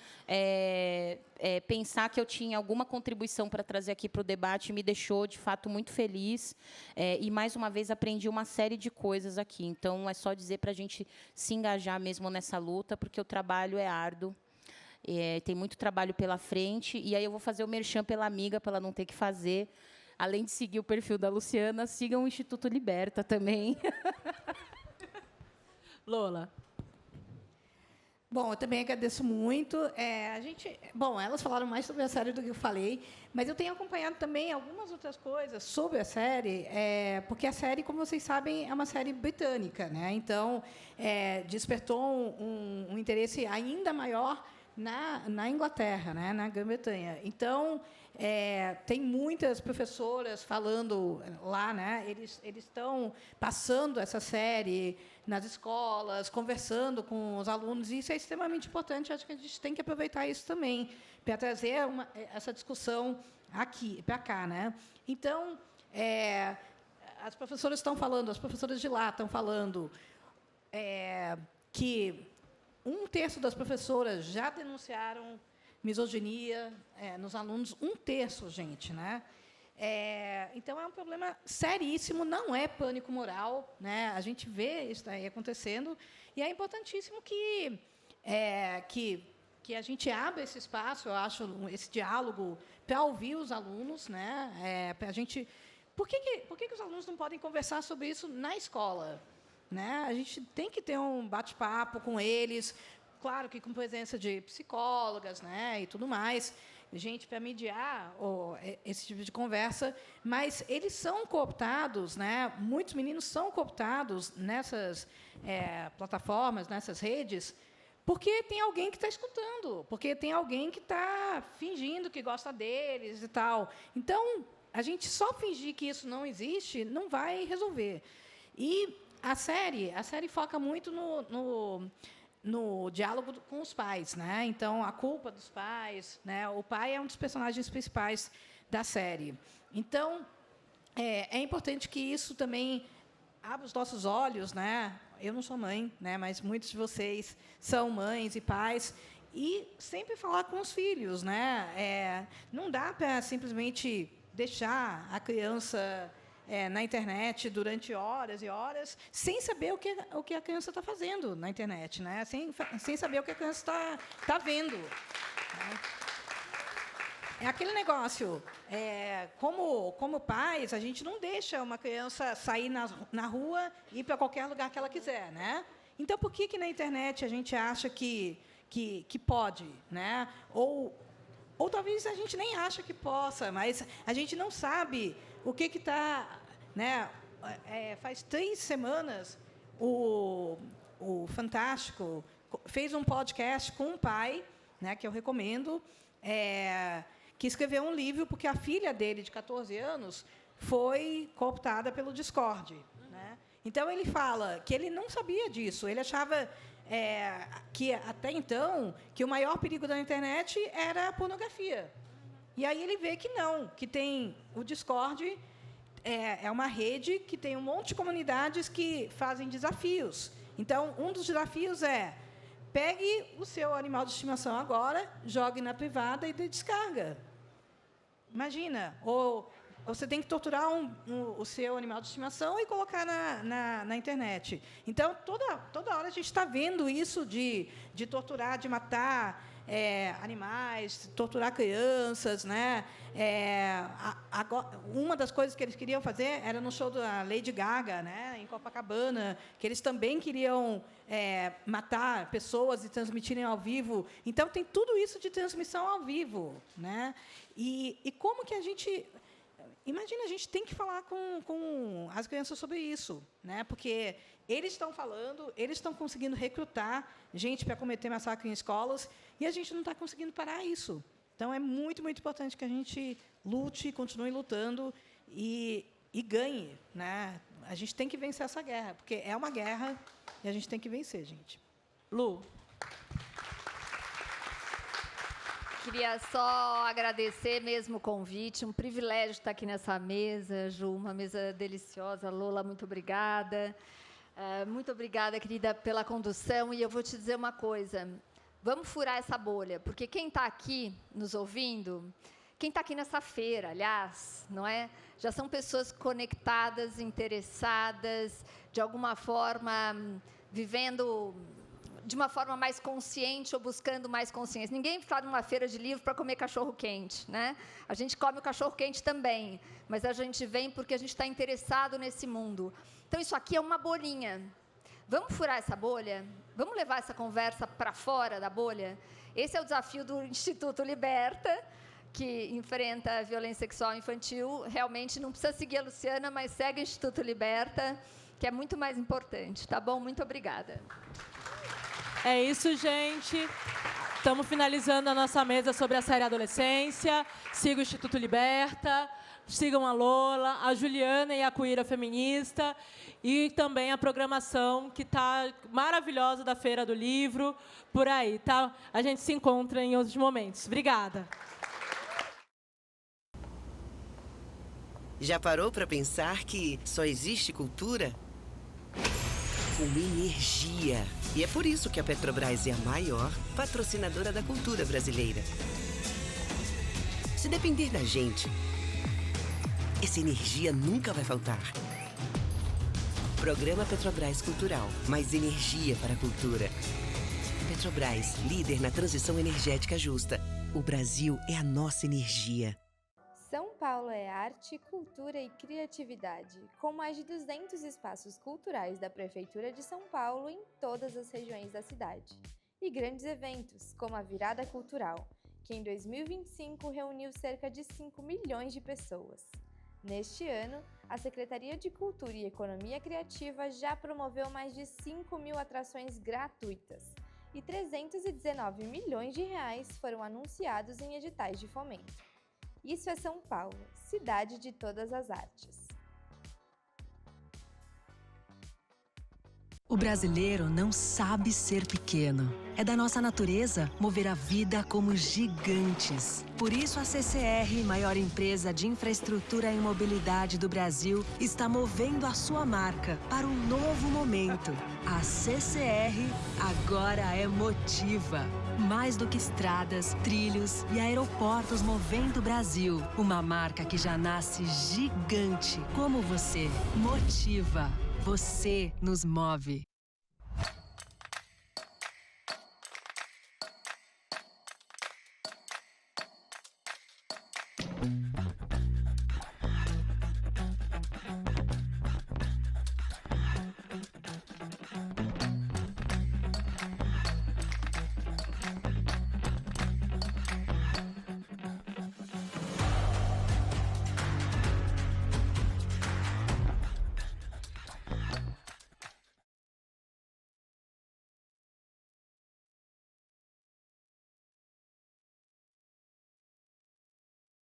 pensar que eu tinha alguma contribuição para trazer aqui para o debate me deixou, de fato, muito feliz. E, mais uma vez, aprendi uma série de coisas aqui. Então, é só dizer para a gente se engajar mesmo nessa luta, porque o trabalho é árduo. Tem muito trabalho pela frente. E aí eu vou fazer o merchan pela amiga, para ela não ter que fazer. Além de seguir o perfil da Luciana, sigam o Instituto Liberta também. Lola. Bom, eu também agradeço muito. Elas falaram mais sobre a série do que eu falei, mas eu tenho acompanhado também algumas outras coisas sobre a série, porque a série, como vocês sabem, é uma série britânica, né? Então, despertou um interesse ainda maior na Inglaterra, né? Na Grã-Bretanha. Então, tem muitas professoras falando lá, né? Eles estão passando essa série nas escolas, conversando com os alunos, e isso é extremamente importante. Acho que a gente tem que aproveitar isso também para trazer essa discussão aqui, para cá, né? Então, as professoras estão falando, as professoras de lá estão falando que 1/3 das professoras já denunciaram misoginia nos alunos. 1/3, gente, né? Então, é um problema seríssimo, não é pânico moral, né? A gente vê isso aí acontecendo, e é importantíssimo que a gente abra esse espaço, eu acho, esse diálogo, para ouvir os alunos, né? Para a gente... Por que os alunos não podem conversar sobre isso na escola? Né? A gente tem que ter um bate-papo com eles, claro que com presença de psicólogas, né, e tudo mais, gente para mediar esse tipo de conversa, mas eles são cooptados, né? Muitos meninos são cooptados nessas plataformas, nessas redes, porque tem alguém que está escutando, porque tem alguém que está fingindo que gosta deles e tal. Então, a gente só fingir que isso não existe não vai resolver. E a série foca muito no diálogo com os pais, né? Então, a culpa dos pais, né? O pai é um dos personagens principais da série. Então, é importante que isso também abra os nossos olhos, né? Eu não sou mãe, né? Mas muitos de vocês são mães e pais, e sempre falar com os filhos, né? Não dá para simplesmente deixar a criança na internet durante horas e horas, sem saber o que a criança está fazendo na internet, né? Sem saber o que a criança está vendo. Né? É aquele negócio, como pais, a gente não deixa uma criança sair na rua e ir para qualquer lugar que ela quiser, né? Então, por que na internet a gente acha que pode, né? Ou talvez a gente nem acha que possa, mas a gente não sabe o que está... Né? Faz 3 semanas, o Fantástico fez um podcast com um pai, né, que eu recomendo, que escreveu um livro porque a filha dele, de 14 anos, foi cooptada pelo Discord. Né? Então, ele fala que ele não sabia disso, ele achava... que, até então, que o maior perigo da internet era a pornografia. E aí ele vê que não, que tem o Discord, é uma rede que tem um monte de comunidades que fazem desafios. Então, um dos desafios pegue o seu animal de estimação agora, jogue na privada e dê descarga. Imagina, ou você tem que torturar o seu animal de estimação e colocar na internet. Então, toda hora a gente está vendo isso de torturar, de matar animais, torturar crianças, né? Uma das coisas que eles queriam fazer era no show da Lady Gaga, né, em Copacabana, que eles também queriam matar pessoas e transmitirem ao vivo. Então, tem tudo isso de transmissão ao vivo, né? E como que a gente... Imagina, a gente tem que falar com as crianças sobre isso, né? Porque eles estão falando, eles estão conseguindo recrutar gente para cometer massacre em escolas, e a gente não está conseguindo parar isso. Então, é muito, muito importante que a gente lute, continue lutando e ganhe, né? A gente tem que vencer essa guerra, porque é uma guerra e a gente tem que vencer, gente. Lu. Queria só agradecer mesmo o convite, um privilégio estar aqui nessa mesa, Ju, uma mesa deliciosa. Lola, muito obrigada. Muito obrigada, querida, pela condução. E eu vou te dizer uma coisa, vamos furar essa bolha, porque quem está aqui nos ouvindo, quem está aqui nessa feira, aliás, não é? Já são pessoas conectadas, interessadas, de alguma forma, vivendo de uma forma mais consciente ou buscando mais consciência. Ninguém está numa feira de livro para comer cachorro-quente, né? A gente come o cachorro-quente também, mas a gente vem porque a gente está interessado nesse mundo. Então, isso aqui é uma bolinha. Vamos furar essa bolha? Vamos levar essa conversa para fora da bolha? Esse é o desafio do Instituto Liberta, que enfrenta a violência sexual infantil. Realmente, não precisa seguir a Luciana, mas segue o Instituto Liberta, que é muito mais importante. Tá bom? Muito obrigada. É isso, gente. Estamos finalizando a nossa mesa sobre a série Adolescência. Siga o Instituto Liberta, sigam a Lola, a Juliana e a Cuíra Feminista, e também a programação que está maravilhosa da Feira do Livro, por aí, tá? A gente se encontra em outros momentos. Obrigada. Já parou para pensar que só existe cultura com energia? E é por isso que a Petrobras é a maior patrocinadora da cultura brasileira. Se depender da gente, essa energia nunca vai faltar. Programa Petrobras Cultural. Mais energia para a cultura. Petrobras, líder na transição energética justa. O Brasil é a nossa energia. São Paulo é arte, cultura e criatividade, com mais de 200 espaços culturais da Prefeitura de São Paulo em todas as regiões da cidade. E grandes eventos, como a Virada Cultural, que em 2025 reuniu cerca de 5 milhões de pessoas. Neste ano, a Secretaria de Cultura e Economia Criativa já promoveu mais de 5 mil atrações gratuitas e 319 milhões de reais foram anunciados em editais de fomento. Isso é São Paulo, cidade de todas as artes. O brasileiro não sabe ser pequeno. É da nossa natureza mover a vida como gigantes. Por isso, a CCR, maior empresa de infraestrutura e mobilidade do Brasil, está movendo a sua marca para um novo momento. A CCR agora é Motiva. Mais do que estradas, trilhos e aeroportos movendo o Brasil. Uma marca que já nasce gigante, como você. Motiva. Você nos move.